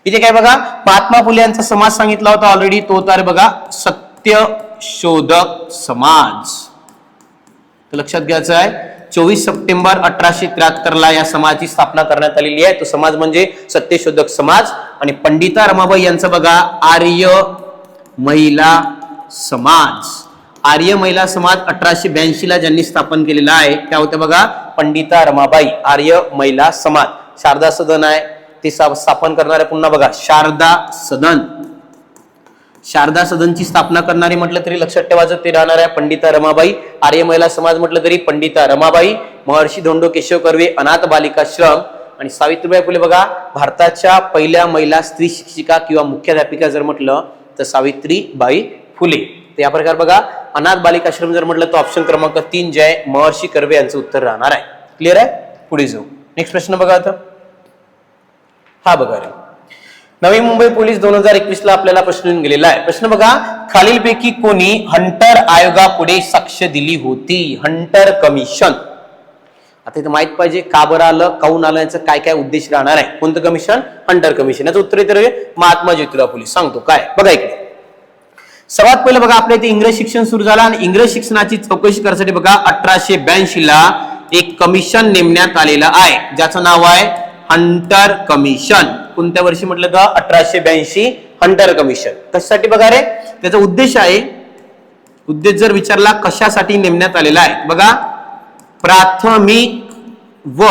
इथे काय बघा महात्मा फुले यांचा समाज सांगितला होता ऑलरेडी, तो होता रे बघा सत्यशोधक समाज. तर लक्षात घ्यायचं आहे 24 सप्टेंबर 1873 ला या समाजाची स्थापना करण्यात आलेली आहे. तो समाज म्हणजे सत्यशोधक समाज. आणि पंडिता रमाबाई यांचं बघा आर्य महिला समाज. आर्य महिला समाज 1882 ला ज्यांनी स्थापन केलेला आहे त्या होत्या बघा पंडिता रमाबाई. आर्य महिला समाज. शारदा सदन आहे ते स्थापन करणारे पुन्हा बघा शारदा सदन. शारदा सदनची स्थापना करणारी म्हटलं तरी लक्षात ठेवायचं ते राहणार आहे पंडिता रमाबाई. आर्य महिला समाज म्हटलं तरी पंडिता रमाबाई. महर्षी धोंडो केशव कर्वे अनाथ बालिकाश्रम. आणि सावित्रीबाई फुले बघा भारताच्या पहिल्या महिला स्त्री शिक्षिका किंवा मुख्याध्यापिका जर म्हटलं तर सावित्रीबाई फुले. तर या प्रकार बघा अनाथ बालिकाश्रम जर म्हटलं तर ऑप्शन क्रमांक 3 जे आहे महर्षी कर्वे यांचं उत्तर राहणार आहे. क्लिअर आहे. पुढे जाऊ. नेक्स्ट प्रश्न बघा आता. हा बघा रे नवी मुंबई पोलीस 2021 ला आपल्याला प्रश्न येऊन गेलेला आहे. प्रश्न बघा खालीलपैकी कोणी हंटर आयोगापुढे साक्ष दिली होती. Hunter commission. आता इथं माहित पाहिजे का बरं आलं, काऊन आलं, याचं काय काय उद्देश राहणार आहे. कोणतं कमिशन? Hunter commission. याचं उत्तर येतं महात्मा ज्योतिराव फुले. सांगतो काय बघा इकडे. सर्वात पहिलं बघा आपल्या इथे इंग्रज शिक्षण सुरू झालं आणि इंग्रज शिक्षणाची चौकशी करण्यासाठी बघा 1882 ला एक कमिशन नेमण्यात आलेलं आहे ज्याचं नाव आहे हंटर कमिशन. कोणत्या वर्षी म्हटलं का? 1882 हंटर कमिशन. कशासाठी बघा रे, त्याचा उद्देश आहे उद्देश जर विचारला कशासाठी नेमण्यात आलेला आहे, बघा प्राथमिक व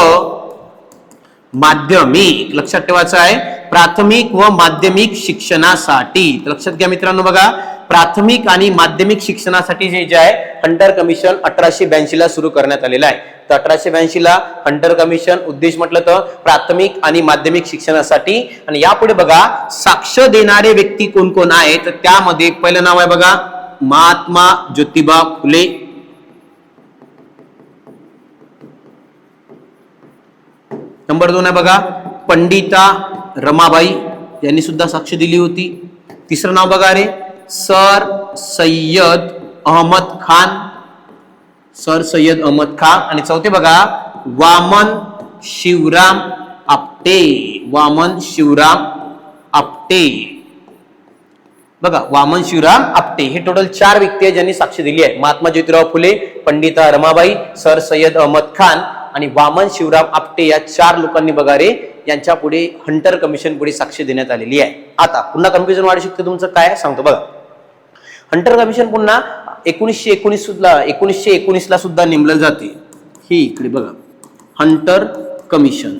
माध्यमिक, लक्षात ठेवायचं आहे प्राथमिक व माध्यमिक शिक्षणासाठी. लक्षात घ्या मित्रांनो, बघा प्राथमिक आणि माध्यमिक शिक्षणासाठी जे आहे हंटर कमिशन 1882 ला सुरू करण्यात आलेलं आहे. तर 1882 ला हंटर कमिशन उद्देश म्हटलं तर प्राथमिक आणि माध्यमिक शिक्षणासाठी. आणि यापुढे बघा साक्ष देणारे व्यक्ती कोण कोण आहेत, तर त्यामध्ये पहिलं नाव आहे बघा महात्मा ज्योतिबा फुले. नंबर 2 आहे बघा पंडिता रमाबाई, यांनी सुद्धा साक्ष दिली होती. तिसरं नाव बघा रे सर सय्यद अहमद खान, सर सय्यद अहमद खान. आणि चौथे बघा वामन शिवराम आपटे, वामन शिवराम आपटे. बघा वामन शिवराम आपटे हे टोटल 4 व्यक्ती आहेत ज्यांनी साक्ष दिली आहे. महात्मा ज्योतिराव फुले, पंडिता रमाबाई, सर सय्यद अहमद खान आणि वामन शिवराम आपटे या 4 लोकांनी बघा रे यांच्या पुढे हंटर कमिशन पुढे साक्ष देण्यात आलेली आहे. आता पुन्हा कन्फ्युजन वाढू शकते तुमचं, काय सांगतो बघा. हंटर कमिशन पुन्हा 1919 ला सुद्धा नेमलं जाते. हे इकडे बघा हंटर कमिशन.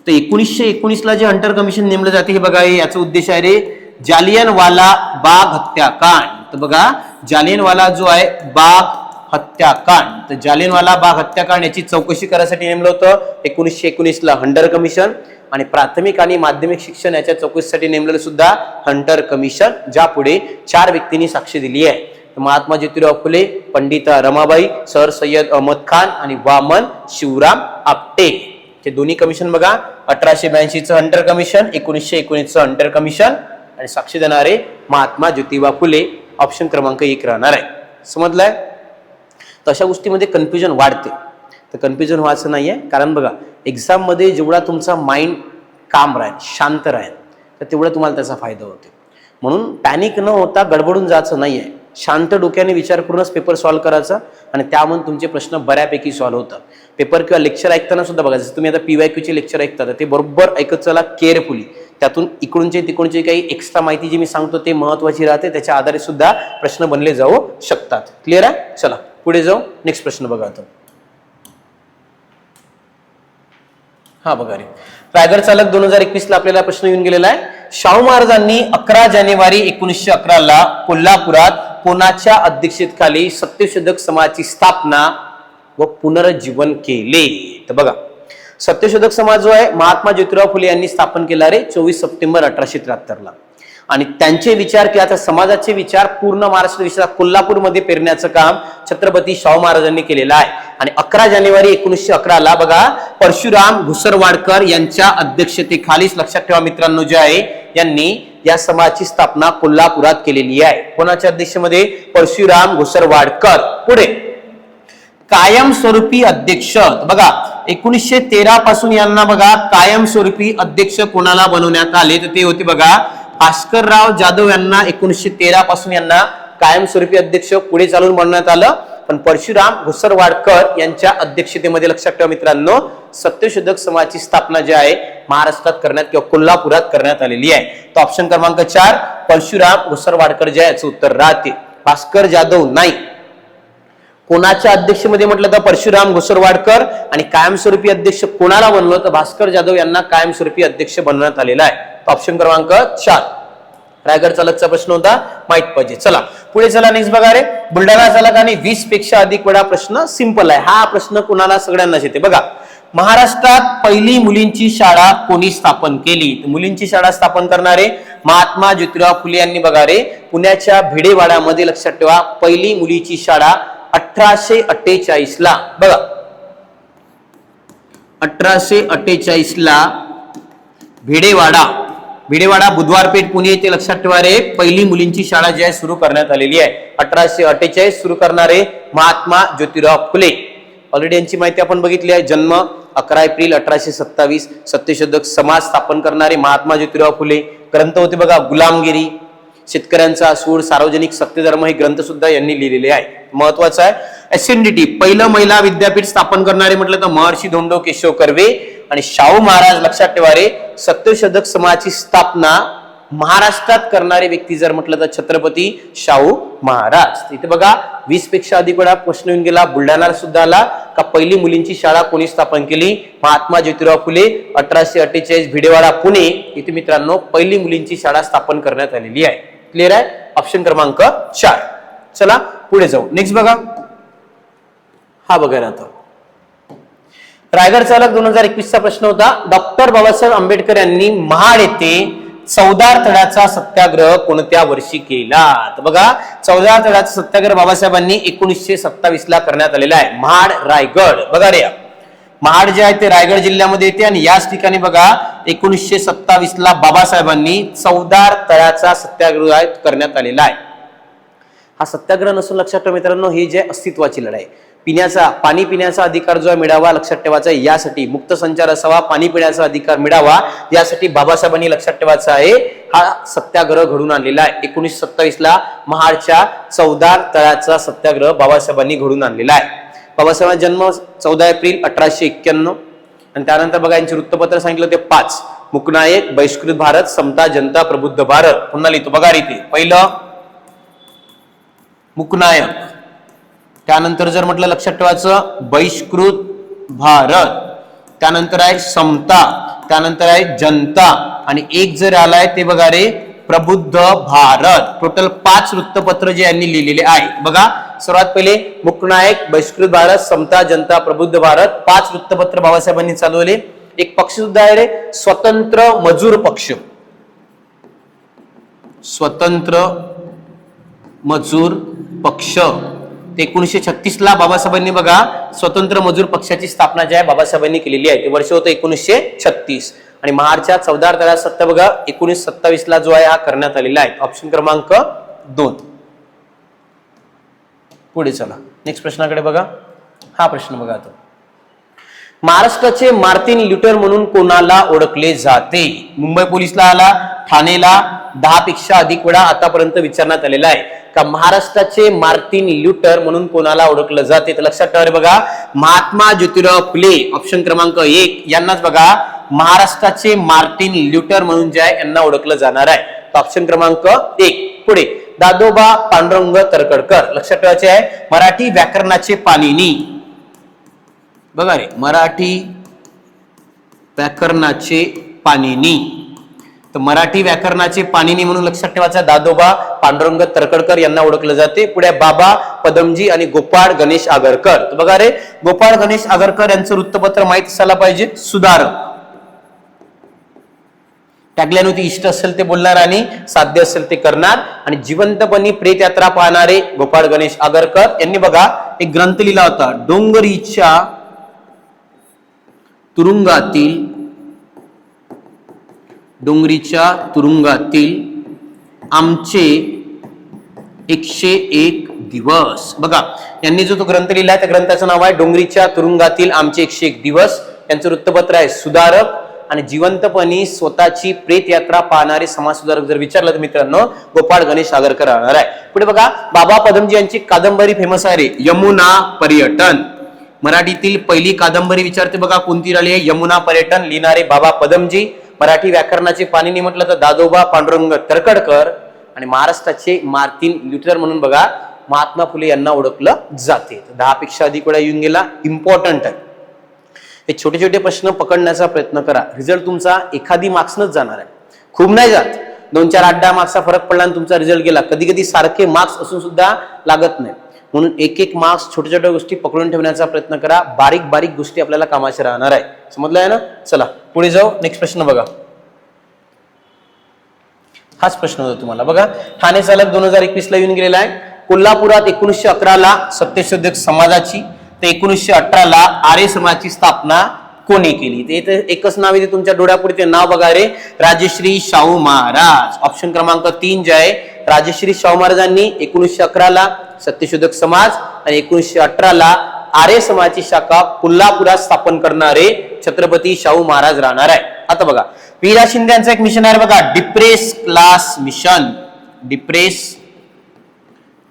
तर 1919 ला जे हंटर कमिशन नेमलं जाते हे बघा याचा उद्देश आहे रे जालियनवाला बाग हत्याकांड. तर बघा जालियनवाला जो आहे बाग हत्याकांड, तर जालियनवाला बाग हत्याकांड याची चौकशी करण्यासाठी नेमलं होतं 1919 ला हंटर कमिशन. आणि प्राथमिक आणि माध्यमिक शिक्षण याच्या चौकशीसाठी नेमलेलं सुद्धा हंटर कमिशन, ज्या पुढे 4 व्यक्तींनी साक्ष दिली आहे. महात्मा ज्योतिराव फुले, पंडिता रमाबाई, सर सय्यद अहमद खान आणि वामन शिवराम आपटे. हे दोन्ही कमिशन बघा 1882 चं हंटर कमिशन, 1919 चं हंटर कमिशन आणि साक्ष देणारे महात्मा ज्योतिबा फुले. ऑप्शन क्रमांक 1 राहणार आहे. समजलंय? तर अशा गोष्टीमध्ये कन्फ्युजन वाढते, तर कन्फ्युजन व्हायचं नाहीये. कारण बघा एक्झाम मध्ये जेवढा तुमचा माइंड काम राहील, शांत राहील, तर तेवढा तुम्हाला त्याचा फायदा होतो. म्हणून पॅनिक न होता गडबडून जायचं नाहीये. शांत डोक्याने विचार करूनच पेपर सॉल्व्ह करायचा आणि त्यामुळे तुमचे प्रश्न बऱ्यापैकी सॉल्व्ह होतात. पेपर किंवा लेक्चर ऐकताना सुद्धा बघा, जसं तुम्ही आता PYQ चे लेक्चर ऐकता तर ते बरोबर ऐकत चला केअरफुली. त्यातून इकडूनचे तिकडूनचे काही एक्स्ट्रा माहिती जी मी सांगतो ते महत्वाची राहते, त्याच्या आधारे सुद्धा प्रश्न बनले जाऊ शकतात. क्लिअर आहे? चला पुढे जाऊ. नेक्स्ट प्रश्न बघा आता. हा बघा रे रायगड चालक 2021 ला आपल्याला प्रश्न येऊन गेलेला आहे. शाहू महाराजांनी 11 जानेवारी 1911 ला कोल्हापुरात कोणाच्या अध्यक्षतेखाली सत्यशोधक समाजाची स्थापना व पुनरुज्जीवन केले? तर बघा सत्यशोधक समाज जो आहे महात्मा ज्योतिराव फुले यांनी स्थापन केला रे 24 सप्टेंबर 1873 ला. आणि त्यांचे विचार किंवा त्या समाजाचे विचार पूर्ण महाराष्ट्र देशात कोल्हापूरमध्ये पेरण्याचं काम छत्रपती शाहू महाराजांनी केलेलं आहे. आणि 11 जानेवारी 1911 ला बघा परशुराम घुसरवाडकर यांच्या अध्यक्षतेखालीच, लक्षात ठेवा मित्रांनो, जे आहे यांनी या समाजाची स्थापना कोल्हापुरात केलेली आहे. कोणाच्या अध्यक्षतेमध्ये? परशुराम घुसरवाडकर. पुढे कायमस्वरूपी अध्यक्ष बघा 1913 पासून यांना बघा कायमस्वरूपी अध्यक्ष कोणाला बनवण्यात आले? तर ते होते बघा भास्करराव जाधव यांना 1913 पासून यांना कायमस्वरूपी अध्यक्ष पुढे चालून बनवण्यात आलं. पण परशुराम घुसरवाडकर यांच्या अध्यक्षतेमध्ये, लक्षात ठेवा मित्रांनो, सत्यशोधक समाजाची स्थापना जी आहे महाराष्ट्रात करण्यात किंवा कोल्हापुरात करण्यात आलेली आहे. तर ऑप्शन क्रमांक 4 परशुराम घुसरवाडकर जे आहे याचं उत्तर राहते. भास्कर जाधव नाही. कोणाच्या अध्यक्षमध्ये म्हटलं तर परशुराम घुसरवाडकर. आणि कायमस्वरूपी अध्यक्ष कोणाला बनवलं तर भास्कर जाधव यांना कायमस्वरूपी अध्यक्ष बनवण्यात आलेला आहे. ऑप्शन क्रमांक 4 रायगड चालकचा प्रश्न होता, माहित पाहिजे. चला पुढे चला. नेक्स्ट बघा रे बुलढाणा चालकाने 20 पेक्षा अधिक वेळा. प्रश्न सिंपल आहे हा प्रश्न, कोणाला? सगळ्यांनाच येते. बघा महाराष्ट्रात पहिली मुलींची शाळा कोणी स्थापन केली? मुलींची शाळा स्थापन करणारे महात्मा ज्योतिराव फुले यांनी बघा रे पुण्याच्या भिडेवाड्यामध्ये, लक्षात ठेवा, पहिली मुलीची शाळा 1848 ला बघा 1848 ला भिडेवाडा बुधवारपेठ पुणे येथे, लक्षात ठेवा रे, पहिली मुलींची शाळा जी आहे सुरू करण्यात आलेली आहे. 1848 सुरू करणारे महात्मा ज्योतिराव फुले. ऑलरेडी यांची माहिती आपण बघितली आहे. जन्म 11 एप्रिल 1827. सत्यशोधक समाज स्थापन करणारे महात्मा ज्योतिराव फुले. ग्रंथ होते बघा गुलामगिरी, शेतकऱ्यांचा सूड, सार्वजनिक सत्यधर्म हे ग्रंथ सुद्धा यांनी लिहिलेले आहे. महत्वाचं आहे. एसएनडीटी पहिलं महिला विद्यापीठ स्थापन करणारे म्हटलं तर महर्षी धोंडो केशव कर्वे. आणि शाहू महाराज, लक्षात ठेवा रे, सत्यशोधक समाजाची स्थापना महाराष्ट्रात करणारे व्यक्ती जर म्हटलं तर छत्रपती शाहू महाराज. इथे बघा 20 पेक्षा अधिक वेळा प्रश्न येऊन गेला. बुलढाण्याला सुद्धा आला का पहिली मुलींची शाळा कोणी स्थापन केली? महात्मा ज्योतिराव फुले, 1848 भिडेवाडा पुणे इथे मित्रांनो पहिली मुलींची शाळा स्थापन करण्यात आलेली आहे. क्लिअर आहे? ऑप्शन क्रमांक 4. चला पुढे जाऊ. नेक्स्ट बघा, हा बघा आता रायगड चालक 2021 चा प्रश्न होता. डॉक्टर बाबासाहेब आंबेडकर यांनी महाड येथे चौदार तळ्याचा सत्याग्रह कोणत्या वर्षी केला? तर बघा चौदार तळ्याचा सत्याग्रह बाबासाहेबांनी 1927 ला करण्यात आलेला आहे. महाड रायगड बघा रे, महाड जे आहे ते रायगड जिल्ह्यामध्ये येते आणि याच ठिकाणी बघा 1927 ला बाबासाहेबांनी चौदार तळ्याचा सत्याग्रह करण्यात आलेला आहे. हा सत्याग्रह नसून लक्षात ठेवा मित्रांनो, ही जे अस्तित्वाची लढाई, पाणी पिण्याचा अधिकार जो मिळावा लक्षात ठेवायचा आहे, यासाठी मुक्त संचार असावा, पाणी पिण्याचा अधिकार मिळावा यासाठी बाबासाहेबांनी लक्षात ठेवायचा आहे हा सत्याग्रह घडून आणलेला आहे. 1927 ला महाडच्या चौदार तळ्याचा सत्याग्रह बाबासाहेबांनी घडून आणलेला आहे. बाबासाहेबांचा जन्म 14 एप्रिल 1891 आणि त्यानंतर बघा यांचे वृत्तपत्र सांगितलं ते 5. मुकनायक, बहिष्कृत भारत, समता, जनता, प्रबुद्ध भारत. पुन्हा लिहितो बघा रीती. पहिलं मुकनायक, त्यानंतर जर म्हटलं लक्षात ठेवायचं बहिष्कृत भारत, त्यानंतर आहे समता, त्यानंतर आहे जनता आणि एक जर आलाय ते बघा रे प्रबुद्ध भारत. टोटल 5 वृत्तपत्र जे यांनी लिहिलेले आहे. बघा सर्वात पहिले मुकनायक, बहिष्कृत भारत, समता, जनता, प्रबुद्ध भारत 5 वृत्तपत्र बाबासाहेबांनी चालवले. एक पक्ष सुद्धा आहे रे स्वतंत्र मजूर पक्ष, स्वतंत्र मजूर पक्ष. 1936 ला बाबासाहेबांनी बघा स्वतंत्र मजूर पक्षाची स्थापना जी आहे बाबासाहेबांनी केलेली आहे. ते वर्ष होतं 1936 आणि महाडच्या चौदार तळ्यात सत्य बघा 1927 ला जो आहे हा करण्यात आलेला आहे. ऑप्शन क्रमांक 2. पुढे चला नेक्स्ट प्रश्नाकडे बघा. हा प्रश्न बघा आता, महाराष्ट्राचे मार्टिन ल्युटर म्हणून कोणाला ओळखले जाते? मुंबई पोलिसला आला, ठाणेला 10 पेक्षा अधिक वेळा आतापर्यंत विचारण्यात आलेला आहे का महाराष्ट्राचे मार्टिन ल्युटर म्हणून कोणाला ओळखलं जाते? तर लक्षात ठेवा बघा महात्मा ज्योतिराव फुले ऑप्शन क्रमांक 1 यांनाच बघा महाराष्ट्राचे मार्टिन ल्युटर म्हणून जे आहे यांना ओळखलं जाणार आहे. ऑप्शन क्रमांक 1. पुढे दादोबा पांडुरंग तरखडकर. लक्षात ठेवायचे आहे मराठी व्याकरणाचे पाणिनी. बघा रे मराठी व्याकरणाचे पाणिनी. तर मराठी व्याकरणाचे पाणिनी म्हणून लक्षात ठेवायचा दादोबा पांडुरंग तरखडकर यांना ओळखलं जाते. पुढे बाबा पदमजी आणि गोपाळ गणेश आगरकर. तर बघा रे गोपाळ गणेश आगरकर यांचं वृत्तपत्र माहित असायला पाहिजे सुधारक. टॅगलाईन होती इष्ट असेल ते बोलणार आणि साध्य असेल ते करणार. आणि जिवंतपणी प्रेत यात्रा पाहणारे गोपाळ गणेश आगरकर यांनी बघा एक ग्रंथ लिहिला होता डोंगरीच्या तुरुंगातील आमचे 101 दिवस. बघा यांनी जो तो ग्रंथ लिहिला त्या ग्रंथाचं नाव आहे डोंगरीच्या तुरुंगातील आमचे 101 दिवस. यांचं वृत्तपत्र आहे सुधारक. आणि जिवंतपणी स्वतःची प्रेत यात्रा पाहणारे समाज सुधारक जर विचारलं तर मित्रांनो गोपाळ गणेश आगरकर राहणार आहे. पुढे बघा बाबा पदमजी यांची कादंबरी फेमस आहे रे यमुना पर्यटन. मराठीतील पहिली कादंबरी विचारते बघा कोणती राहिली आहे? यमुना पर्यटन. लिहिणारे बाबा पदमजी. मराठी व्याकरणाचे पाणिनी म्हटलं तर दादोबा पांडुरंग तरखडकर. आणि महाराष्ट्राचे मार्टिन ल्युटर म्हणून बघा महात्मा फुले यांना ओळखलं जाते. 10 पेक्षा अधिक वेळा येऊन गेला. इम्पॉर्टंट आहे हे छोटे छोटे प्रश्न पकडण्याचा प्रयत्न करा. रिझल्ट तुमचा एखादी मार्क्सनच जाणार आहे, खूप नाही जात. 2-4 8-10 मार्क्सचा फरक पडला आणि तुमचा रिझल्ट गेला. कधी कधी सारखे मार्क्स असून सुद्धा लागत नाही. म्हणून एक मार्क्स छोट्या छोट्या गोष्टी पकडून ठेवण्याचा प्रयत्न करा. बारीक बारीक गोष्टी आपल्याला कामाच्या राहणार आहे. समजलं आहे ना? चला पुढे जाऊ. नेक्स्ट प्रश्न बघा. हाच प्रश्न होता तुम्हाला. बघा ठाणे चालक 2021 ला येऊन गेलेला आहे. कोल्हापुरात 1911 ला सत्यशोधक समाजाची तर 1918 ला आर्य समाजाची स्थापना कोणी केली? ते एकच नाव आहे तुमच्या डोळ्यापुढे. ते नाव बघा रे राजश्री शाहू महाराज. ऑप्शन क्रमांक 3 जे आहे राजश्री शाहू महाराजांनी 1911 ला सत्यशोधक समाज आणि 1918 ला आर्य समाजाची शाखा कोल्हापुरात स्थापन करणारे छत्रपती शाहू महाराज राहणार आहे. आता बघा वीरा शिंदे यांचं एक मिशन आहे बघा depress class mission. Depress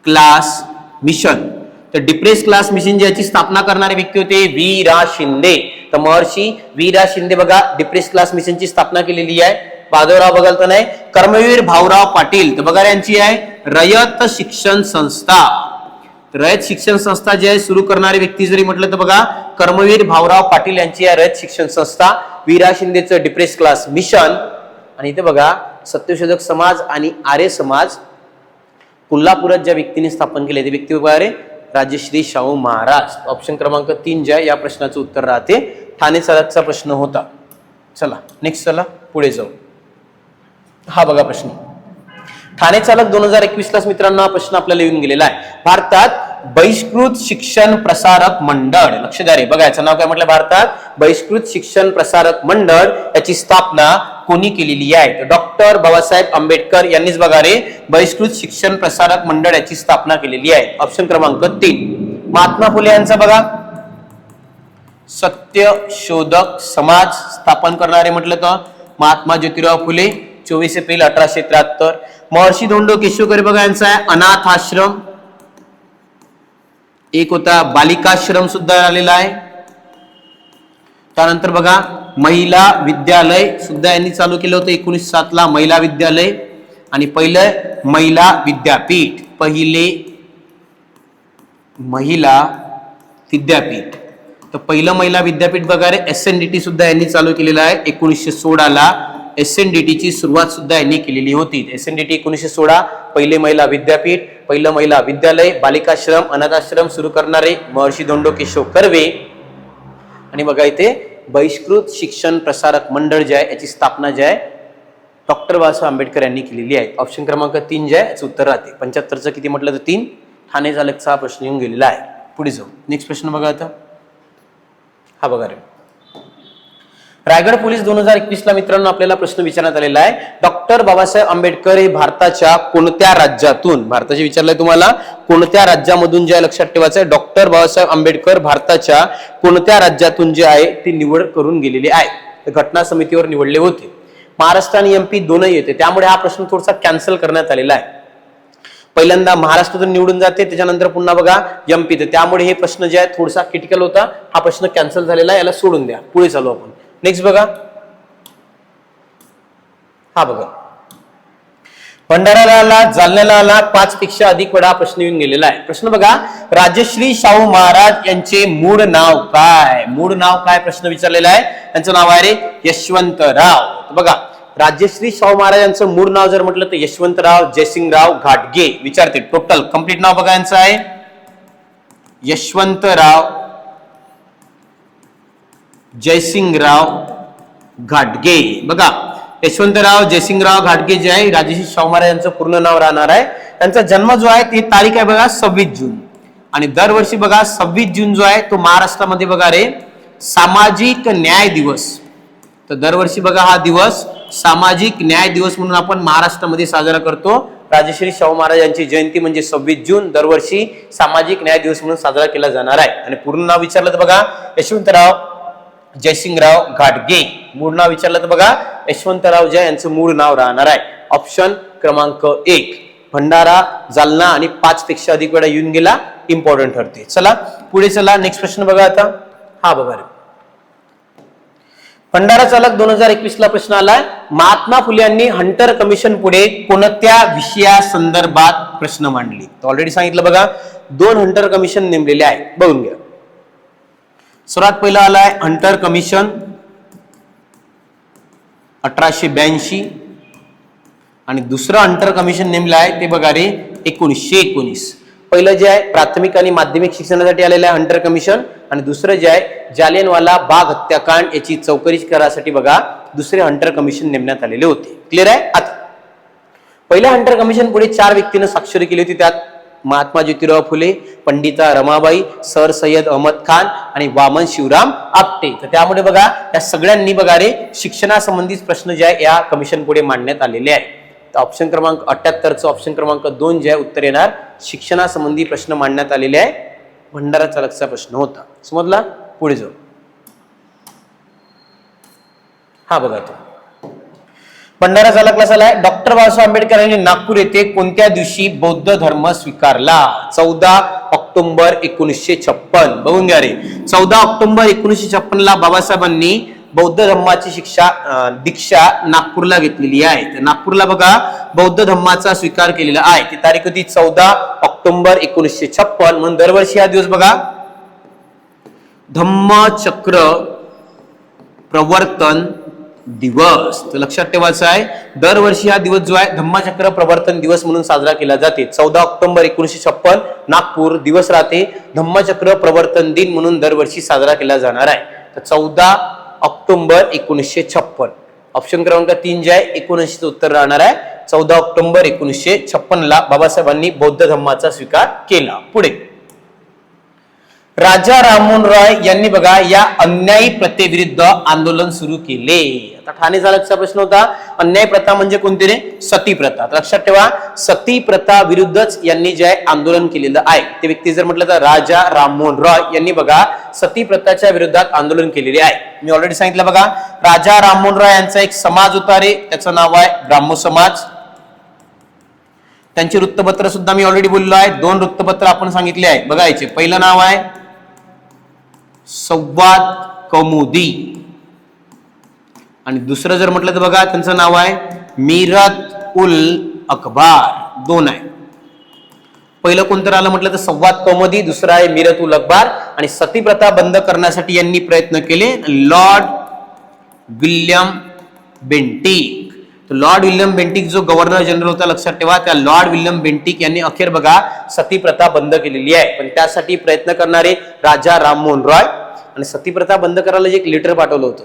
class mission. तर डिप्रेस क्लास मिशन ज्याची स्थापना करणारे व्यक्ती होते वीरा शिंदे. तर महर्षी वीरा शिंदे बघा डिप्रेस क्लास मिशनची स्थापना केलेली आहे. माधवराव बघाल तर नाही. कर्मवीर भाऊराव पाटील तर बघा यांची आहे रयत शिक्षण संस्था. रयत शिक्षण संस्था जी आहे सुरू करणारी व्यक्ती जरी म्हटलं तर बघा कर्मवीर भाऊराव पाटील यांची आहे रयत शिक्षण संस्था. वीरा शिंदेचं डिप्रेस क्लास मिशन. आणि इथे बघा सत्यशोधक समाज आणि आर्य समाज कोल्हापुरात ज्या व्यक्तीने स्थापन केले ते व्यक्ती बघा रे राजश्री शाहू महाराज. ऑप्शन क्रमांक 3 जे आहे या प्रश्नाचं उत्तर राहते. ठाणे चालकचा प्रश्न होता. चला नेक्स्ट चला पुढे जाऊ. हा बघा प्रश्न ठाणे चालक 2021 ला मित्रांनो हा प्रश्न आपल्याला येऊन गेलेला आहे. भारतात बहिष्कृत शिक्षण प्रसारक मंडळ, लक्ष द्या रे बघा याचं नाव काय म्हटलं, भारतात बहिष्कृत शिक्षण प्रसारक मंडळ याची स्थापना कोणी केलेली आहे. डॉक्टर बाबासाहेब आंबेडकर यांनीच बघा रे बहिष्कृत शिक्षण प्रसारक मंडळ याची स्थापना केलेली आहे. ऑप्शन क्रमांक 3. महात्मा फुले यांचा बघा सत्यशोधक समाज स्थापन करणारे म्हटलं तर महात्मा ज्योतिराव फुले 24 एप्रिल 1873. महर्षी धोंडो केशवकरी बघा यांचा आहे अनाथ आश्रम. एक होता बालिकाश्रम सुद्धा आलेला आहे. त्यानंतर बघा महिला विद्यालय सुद्धा यांनी चालू केलं होतं 1907 ला महिला विद्यालय. आणि पहिलं महिला विद्यापीठ, पहिले महिला विद्यापीठ. तर पहिलं महिला विद्यापीठ बघा रे SNDT सुद्धा यांनी चालू केलेलं आहे 1916 ला. SNDT ची सुरुवात सुद्धा यांनी केलेली होती. SNDT 1916 पहिले महिला विद्यापीठ, पहिलं महिला विद्यालय, बालिकाश्रम, अनाथाश्रम सुरू करणारे महर्षी धोंडो केशव कर्वे. आणि बघा इथे बहिष्कृत शिक्षण प्रसारक मंडळ जे आहे याची स्थापना जे आहे डॉक्टर बाबासाहेब आंबेडकर यांनी केलेली आहे. ऑप्शन क्रमांक 3 जे आहे याचं उत्तर राहते. 75चं किती म्हटलं तर 3. ठाणे चालकचा प्रश्न येऊन गेलेला आहे. पुढे जाऊ. नेक्स्ट प्रश्न बघा आता. हा बघा रे रायगड पोलीस 2021 ला मित्रांनो आपल्याला प्रश्न विचारण्यात आलेला आहे. डॉक्टर बाबासाहेब आंबेडकर हे भारताच्या कोणत्या राज्यातून, भारताचे विचारलंय तुम्हाला कोणत्या राज्यामधून जे आहे लक्षात ठेवायचं आहे. डॉक्टर बाबासाहेब आंबेडकर भारताच्या कोणत्या राज्यातून जे आहे ती निवड करून गेलेली आहे. घटना समितीवर निवडले होते. महाराष्ट्र आणि MP दोनही येते त्यामुळे हा प्रश्न थोडासा कॅन्सल करण्यात आलेला आहे. पहिल्यांदा महाराष्ट्रातून निवडून जाते त्याच्यानंतर पुन्हा बघा MP. त्यामुळे हे प्रश्न जे आहे थोडासा क्रिटिकल होता. हा प्रश्न कॅन्सल झालेला आहे, याला सोडून द्या. पुढे चालू आपण. नेक्स्ट बघा. हा बघा भंडाऱ्याला आला, जालन्याला आला, 5 पेक्षा अधिक वेळा प्रश्न येऊन गेलेला आहे. प्रश्न बघा राजश्री शाहू महाराज यांचे मूळ नाव काय. मूळ नाव काय प्रश्न विचारलेला आहे. त्यांचं नाव आहे रे यशवंतराव. बघा राजश्री शाहू महाराज यांचं मूळ नाव जर म्हटलं तर यशवंतराव जयसिंगराव घाटगे. विचारते टोटल कंप्लीट नाव बघा यांचं आहे यशवंतराव जयसिंगराव घाटगे. बघा यशवंतराव जयसिंगराव घाटगे जे आहे राजश्री शाहू महाराज यांचं पूर्ण नाव राहणार आहे. त्यांचा जन्म जो आहे ती तारीख आहे बघा 26 जून. आणि दरवर्षी बघा 26 जून जो आहे तो महाराष्ट्रामध्ये बघा रे सामाजिक न्याय दिवस. तर दरवर्षी बघा हा दिवस सामाजिक न्याय दिवस म्हणून आपण महाराष्ट्रामध्ये साजरा करतो. राजश्री शाहू महाराज यांची जयंती म्हणजे 26 जून दरवर्षी सामाजिक न्याय दिवस म्हणून साजरा केला जाणार आहे. आणि पूर्ण नाव विचारलं तर बघा यशवंतराव जयसिंगराव घाटगे. मूळ नाव विचारलं तर बघा यशवंतराव जय यांचं मूळ नाव राहणार आहे. ऑप्शन क्रमांक 1. भंडारा, जालना आणि 5 पेक्षा अधिक वेळा येऊन गेला इम्पॉर्टंट ठरते. चला पुढे चला. नेक्स्ट प्रश्न बघा आता. हा बघा रे भंडारा चालक 2021 ला प्रश्न आलाय. महात्मा फुले यांनी हंटर कमिशन पुढे कोणत्या विषयासंदर्भात प्रश्न मांडले. ऑलरेडी सांगितलं बघा 2 हंटर कमिशन नेमलेले आहे. बघून घ्या. सर्वात पहिला आलाय हंटर कमिशन 1882 आणि दुसरं हंटर कमिशन नेमलं आहे ते बघा रे 1919. पहिलं जे आहे प्राथमिक आणि माध्यमिक शिक्षणासाठी आलेलं आहे हंटर कमिशन. आणि दुसरं जे आहे जालियनवाला बाग हत्याकांड याची चौकशी करायसाठी बघा दुसरे हंटर कमिशन नेमण्यात आलेले होते. क्लिअर आहे. आता पहिल्या हंटर कमिशन पुढे 4 व्यक्तींना स्वाक्षरी केली होती. त्यात महात्मा ज्योतिराव फुले, पंडिता रमाबाई, सर सय्यद अहमद खान आणि वामन शिवराम आपटे. तर त्यामुळे बघा या सगळ्यांनी बघा रे शिक्षणासंबंधित प्रश्न जे आहे या कमिशन पुढे मांडण्यात आलेले आहे. तर ऑप्शन क्रमांक 78चं ऑप्शन क्रमांक 2 जे आहे उत्तर येणार शिक्षणासंबंधी प्रश्न मांडण्यात आलेले आहे. भंडारा चालकचा प्रश्न होता. समजला. पुढे जाऊ. हा बघा तो भंडारा चालकला चालाय. डॉक्टर बाबासाहेब आंबेडकर यांनी नागपूर येथे कोणत्या दिवशी बौद्ध धर्म स्वीकारला. 14 ऑक्टोबर 1956. बघून घ्या रे 14 ऑक्टोबर 1956 ला बाबासाहेबांनी बौद्ध धम्माची दीक्षा नागपूरला घेतलेली आहे. तर नागपूरला बघा बौद्ध धम्माचा स्वीकार केलेला आहे. ती तारीख होती 14 ऑक्टोबर 1956. म्हणून दरवर्षी हा दिवस बघा धम्मचक्र प्रवर्तन दिवस. तर लक्षात ठेवायचं आहे, दरवर्षी हा दिवस जो आहे धम्मचक्र प्रवर्तन दिवस म्हणून साजरा केला जाते. 14 ऑक्टोबर 1956 नागपूर दिवस राहते धम्मचक्र प्रवर्तन दिन म्हणून दरवर्षी साजरा केला जाणार आहे. तर 14 ऑक्टोबर 1956 ऑप्शन क्रमांक 3 जे आहे 79 उत्तर राहणार आहे. 14 ऑक्टोबर 1956 ला बाबासाहेबांनी बौद्ध धम्माचा स्वीकार केला. पुढे राजा राममोहन रॉय यांनी बघा या अन्यायी प्रथेविरुद्ध आंदोलन सुरू केले. आता ठाणे झाल्याचा प्रश्न होता, अन्याय प्रथा म्हणजे कोणती रे? सती प्रथा. लक्षात ठेवा सती प्रथा विरुद्धच यांनी जे आहे आंदोलन केलेलं आहे. ते व्यक्ती जर म्हटलं तर राजा राममोहन रॉय यांनी बघा सती प्रथाच्या विरोधात आंदोलन केलेले आहे. मी ऑलरेडी सांगितलं बघा राजा राममोहन रॉय यांचा एक समाज होता रे, त्याचं नाव आहे ब्राह्मो समाज. त्यांचे वृत्तपत्र सुद्धा मी ऑलरेडी बोललो आहे. 2 वृत्तपत्र आपण सांगितले आहे बघायचे. पहिलं नाव आहे संवाद कौमुदी आणि दुसरं जर म्हटलं तर बघा त्यांचं नाव आहे मीरत उल अखबार. 2 आहे. पहिलं कोणतं आलं म्हटलं तर संवाद कौमुदी, दुसरं आहे मीरत उल अखबार. आणि सती प्रथा बंद करण्यासाठी यांनी प्रयत्न केले Lord William Bentinck. Lord William Bentinck जो गव्हर्नर जनरल होता लक्षात ठेवा, त्या लॉर्ड विल्यम बेंटिक यांनी अखेर बघा सती प्रथा बंद केलेली आहे. पण त्यासाठी प्रयत्न करणारे राजा राममोहन रॉय आणि सती प्रथा बंद करायला जे एक लेटर पाठवलं होतं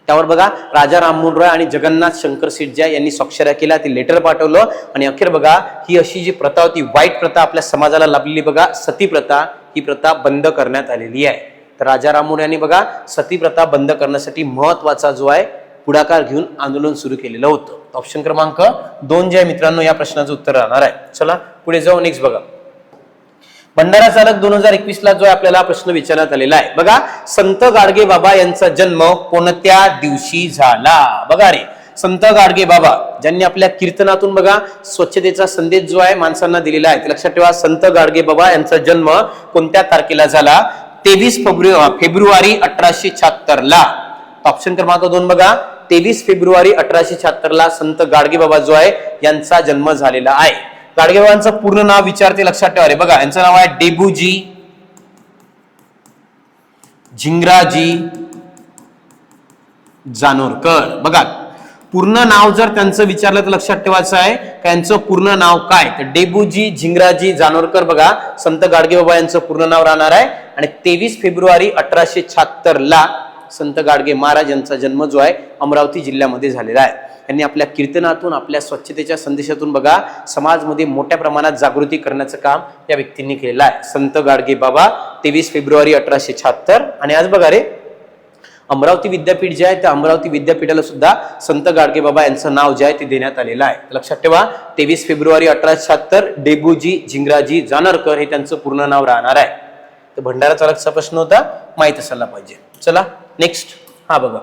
त्यावर बघा राजा राममोहन रॉय आणि जगन्नाथ शंकर शेटजा यांनी स्वाक्षऱ्या केल्या. ते लेटर पाठवलं आणि अखेर बघा ही अशी जी प्रथा होती वाईट प्रथा आपल्या समाजाला लाभलेली बघा सती प्रथा, ही प्रथा बंद करण्यात आलेली आहे. तर राजा राममोहन यांनी बघा सती प्रथा बंद करण्यासाठी महत्वाचा जो आहे पुढाकार घेऊन आंदोलन सुरू केलेलं होतं. ऑप्शन क्रमांक 2 जे आहे मित्रांनो या प्रश्नाचं उत्तर राहणार आहे. चला पुढे जाऊ. नेक्स्ट बघा भंडारा चालक 2021 ला जो आपल्याला प्रश्न विचारण्यात आलेला आहे बघा संत गाडगे बाबा यांचा जन्म कोणत्या दिवशी झाला? बघा रे संत गाडगे बाबा ज्यांनी आपल्या कीर्तनातून बघा स्वच्छतेचा संदेश जो आहे माणसांना दिलेला आहे. लक्षात ठेवा संत गाडगे बाबा यांचा जन्म कोणत्या तारखेला झाला? 23 फेब्रुवारी 1876 ला. ऑप्शन क्रमांक 2 बघा 23 फेब्रुवारी 1876 ला संत गाडगे बाबा जो आहे यांचा जन्म झालेला आहे. गाडगे बाबांचं पूर्ण नाव विचारते लक्षात ठेवा रे बघा यांचं नाव आहे डेबूजी झिंगराजी जानोरकर. बघा पूर्ण नाव जर त्यांचं विचारलं तर लक्षात ठेवायचं आहे त्यांचं पूर्ण नाव काय? तर डेबूजी झिंगराजी जानोरकर बघा संत गाडगे बाबा यांचं पूर्ण नाव राहणार आहे. आणि 23 फेब्रुवारी 1876 ला संत गाडगे महाराज यांचा जन्म जो आहे अमरावती जिल्ह्यामध्ये झालेला आहे. यांनी आपल्या कीर्तनातून आपल्या स्वच्छतेच्या संदेशातून बघा समाजमध्ये मोठ्या प्रमाणात जागृती करण्याचं काम या व्यक्तींनी केलेलं आहे. संत गाडगे बाबा 23 फेब्रुवारी 1876. आणि आज बघा रे अमरावती विद्यापीठ जे आहे त्या अमरावती विद्यापीठाला सुद्धा संत गाडगे बाबा यांचं नाव जे आहे ते देण्यात आलेलं आहे. लक्षात ठेवा 23 फेब्रुवारी 1876 डेबूजी झिंगराजी जानोरकर हे त्यांचं पूर्ण नाव राहणार आहे. तर भंडारा चालकचा प्रश्न होता, माहित असायला पाहिजे. चला नेक्स्ट हा बघा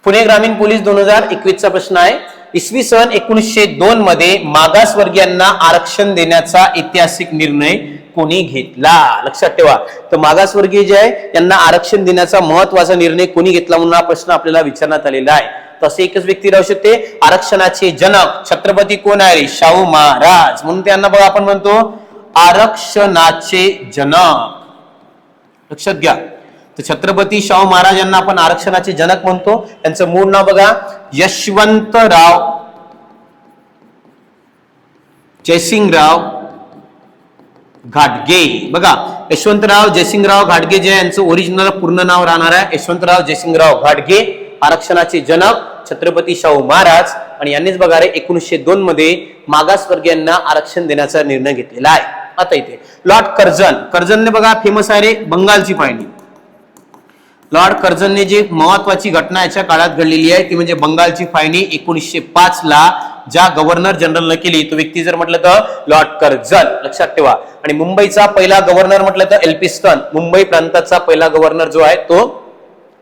पुणे ग्रामीण पोलीस 2021 चा प्रश्न आहे. इसवी सन 1902 मध्ये मागासवर्गीयांना आरक्षण देण्याचा ऐतिहासिक निर्णय कोणी घेतला? लक्षात ठेवा तर मागासवर्गीय जे आहे यांना आरक्षण देण्याचा महत्वाचा निर्णय कोणी घेतला म्हणून हा प्रश्न आपल्याला विचारण्यात आलेला आहे. तसे एकच व्यक्ती राहू शकते आरक्षणाचे जनक छत्रपती कोण आहे? शाहू महाराज. म्हणून त्यांना बघा आपण म्हणतो आरक्षणाचे जनक. लक्षात घ्या तर छत्रपती शाहू महाराज यांना आपण आरक्षणाचे जनक म्हणतो. त्यांचं मूळ नाव बघा यशवंतराव जयसिंगराव घाटगे. बघा यशवंतराव जयसिंगराव घाटगे जे यांचं ओरिजिनल पूर्ण नाव राहणार आहे यशवंतराव जयसिंगराव घाटगे. आरक्षणाचे जनक छत्रपती शाहू महाराज. आणि यांनीच बघा रे 1902 मध्ये मागासवर्गीयांना आरक्षण देण्याचा निर्णय घेतलेला आहे. आता इथे लॉर्ड कर्जनने बघा फेमस आहे रे बंगालची फाळणी. लॉर्ड कर्जनने जी महत्वाची घटना याच्या काळात घडलेली आहे ती म्हणजे बंगालची फाळणी 1905 ला ज्या गव्हर्नर जनरलने केली तो व्यक्ती जर म्हटलं तर लॉर्ड कर्जन. लक्षात ठेवा. आणि मुंबईचा पहिला गव्हर्नर म्हटलं तर एल्फिन्स्टन. मुंबई प्रांताचा पहिला गव्हर्नर जो आहे तो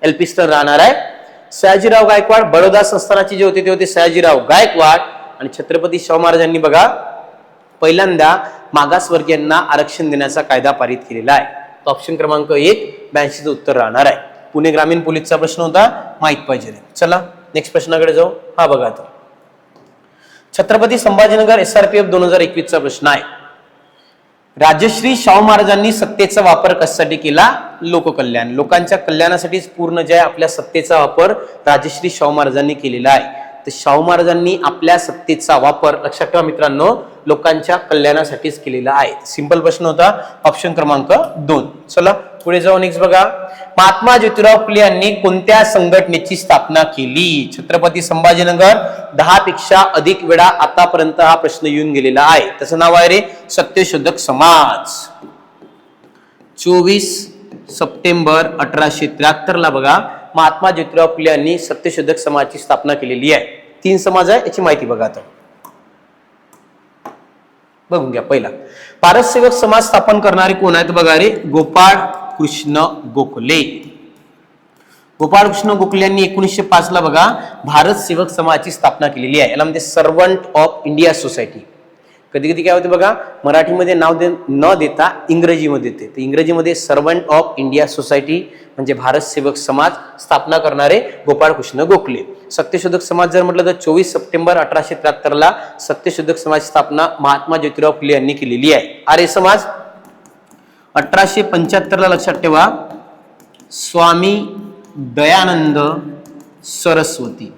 एल्फिन्स्टन राहणार आहे. सयाजीराव गायकवाड बडोदा संस्थानाचे जे होते ते होते सयाजीराव गायकवाड. आणि छत्रपती शाहू महाराजांनी बघा पहिल्यांदा मागासवर्गीयांना आरक्षण देण्याचा कायदा पारित केलेला आहे. ऑप्शन क्रमांक 1 82चं उत्तर राहणार आहे. पुणे ग्रामीण पोलीसचा प्रश्न होता, माहित पाहिजे. चला नेक्स्ट प्रश्नाकडे जाऊ. हा बघा आता छत्रपती संभाजीनगर SRPF 2021 चा प्रश्न आहे. राजश्री शाहू महाराजांनी सत्तेचा वापर कशासाठी केला? लोककल्याण, लोकांच्या कल्याणासाठीच पूर्ण जे आपल्या सत्तेचा वापर राजश्री शाहू महाराजांनी केलेला आहे. तर शाहू महाराजांनी आपल्या सत्तेचा वापर लक्षात ठेवा मित्रांनो लोकांच्या कल्याणासाठीच केलेला आहे. सिंपल प्रश्न होता, ऑप्शन क्रमांक 2. चला पुढे जाऊ. नेक्स्ट बघा, महात्मा ज्योतिराव फुले यांनी कोणत्या संघटनेची स्थापना केली? छत्रपती संभाजीनगर 10 पेक्षा अधिक वेळा आतापर्यंत हा प्रश्न येऊन गेलेला आहे. त्याचं नाव आहे रे सत्यशोधक समाज. 24 सप्टेंबर 1873 ला बघा महात्मा ज्योतिराव फुले यांनी सत्यशोधक समाजाची स्थापना केलेली आहे. 3 समाज आहे, याची माहिती बघा आता बघून घ्या. पहिला भारत सेवक समाज स्थापन करणारे कोण आहेत बघा रे, गोपाळ कृष्ण गोखले. गोपाळ कृष्ण गोखले यांनी 1905 ला बघा भारत सेवक समाजाची स्थापना केलेली आहे. याला म्हणजे सर्वंट ऑफ इंडिया सोसायटी. कधी कधी काय होते बघा मराठीमध्ये नाव न देता इंग्रजीमध्ये देते, तर इंग्रजीमध्ये सर्वंट ऑफ इंडिया सोसायटी म्हणजे भारत सेवक समाज स्थापना करणारे गोपाळ कृष्ण गोखले. सत्यशोधक समाज जर म्हटलं तर 24 सप्टेंबर 1873 ला सत्यशोधक समाज स्थापना महात्मा ज्योतिराव फुले यांनी केलेली आहे. आर्य समाज 1875 ला लक्षात ठेवा स्वामी दयानंद सरस्वती.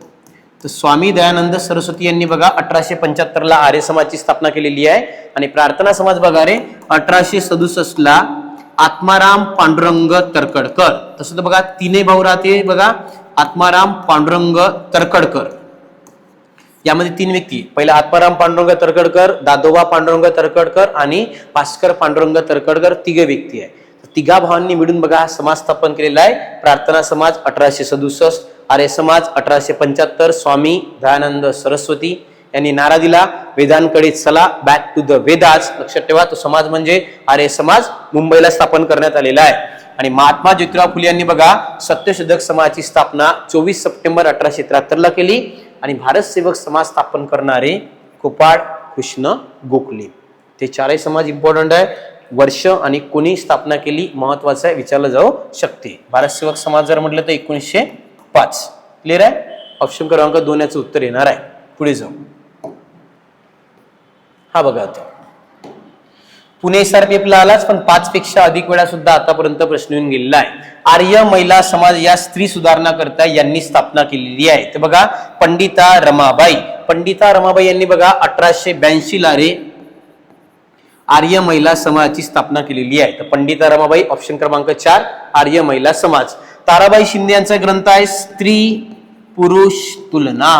तर स्वामी दयानंद सरस्वती यांनी बघा 1875 ला आर्य समाजाची स्थापना केलेली आहे. आणि प्रार्थना समाज बघा रे 1867 ला आत्माराम पांडुरंग तरखडकर. तसं तर बघा 3 भाऊ राहते बघा आत्माराम पांडुरंग तरखडकर. यामध्ये 3 व्यक्ती, पहिला आत्माराम पांडुरंग तरखडकर, दादोबा पांडुरंग तरखडकर आणि भास्कर पांडुरंग तरखडकर 3 व्यक्ती आहे. 3 भावांनी मिळून बघा समाज स्थापन केलेला आहे. प्रार्थना समाज 1867, आर्य समाज 1875. स्वामी दयानंद सरस्वती यांनी नारा दिला वेदांकडे चला, बॅक टू द वेदास. लक्षात ठेवा तो समाज म्हणजे आर्य समाज मुंबईला स्थापन करण्यात आलेला आहे. आणि महात्मा ज्योतिराव फुले यांनी बघा सत्यशोधक समाजाची स्थापना 24 सप्टेंबर 1873 ला केली. आणि भारत सेवक समाज स्थापन करणारे गोपाळ कृष्ण गोखले. ते 4 समाज इम्पॉर्टंट आहे. वर्ष आणि कोणी स्थापना केली महत्वाचं आहे, विचारलं जाऊ शकते. भारत सेवक समाज जर म्हटलं तर 1905. क्लिअर आहे. ऑप्शन क्रमांक 2 याचं उत्तर येणार आहे. पुढे जाऊ. हा बघा आता पुणे SRPF ला आलाच पण 5 पेक्षा अधिक वेळा सुद्धा आतापर्यंत प्रश्न येऊन गेलेला आहे. आर्य महिला समाज या स्त्री सुधारणा करता यांनी स्थापना केलेली आहे. ते बघा पंडिता रमाबाई. पंडिता रमाबाई यांनी बघा 1882 ला रे आर्य महिला समाजाची स्थापना केलेली आहे. तर पंडिता रमाबाई ऑप्शन क्रमांक 4 आर्य महिला समाज. ताराबाई शिंदे यांचा ग्रंथ आहे स्त्री पुरुष तुलना.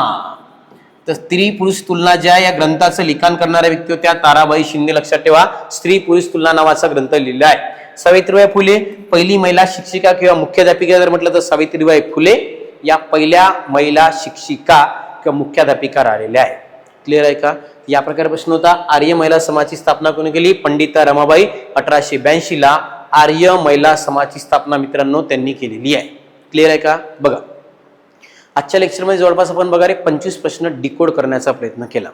तर स्त्री पुरुष तुलना ज्या या ग्रंथाचं लिखाण करणाऱ्या व्यक्ती होत्या ताराबाई शिंदे. लक्षात ठेवा स्त्री पुरुष तुलना नावाचा ग्रंथ लिहिला आहे. सावित्रीबाई फुले पहिली महिला शिक्षिका किंवा मुख्याध्यापिका जर म्हटलं तर सावित्रीबाई फुले या पहिल्या महिला शिक्षिका किंवा मुख्याध्यापिका राहिलेल्या आहेत. क्लिअर आहे का. या प्रकारे प्रश्न होता. आर्य महिला समाजाची स्थापना कोणी केली? पंडिता रमाबाई. 1882 ला आर्य महिला समाजाची स्थापना मित्रांनो त्यांनी केलेली आहे. क्लिअर आहे का. बघा आजच्या लेक्चरमध्ये जवळपास आपण बघा रे 25 प्रश्न डिकोड करण्याचा प्रयत्न केला.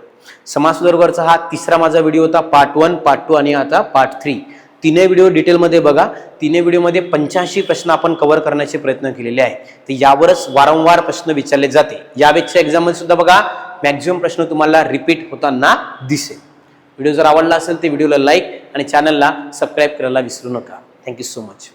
समाज सुधारकरचा हा 3रा माझा व्हिडिओ होता. पार्ट 1, पार्ट 2 आणि आता पार्ट 3. 3 व्हिडिओ डिटेलमध्ये बघा. 3 व्हिडिओमध्ये 85 प्रश्न आपण कव्हर करण्याचे प्रयत्न केलेले आहे. तर यावरच वारंवार प्रश्न विचारले जाते. यावेळेच्या एक्झाममध्ये सुद्धा बघा मॅक्झिमम प्रश्न तुम्हाला रिपीट होताना दिसेल. व्हिडिओ जर आवडला असेल तर व्हिडिओला लाईक आणि चॅनलला सबस्क्राईब करायला विसरू नका. Thank you so much.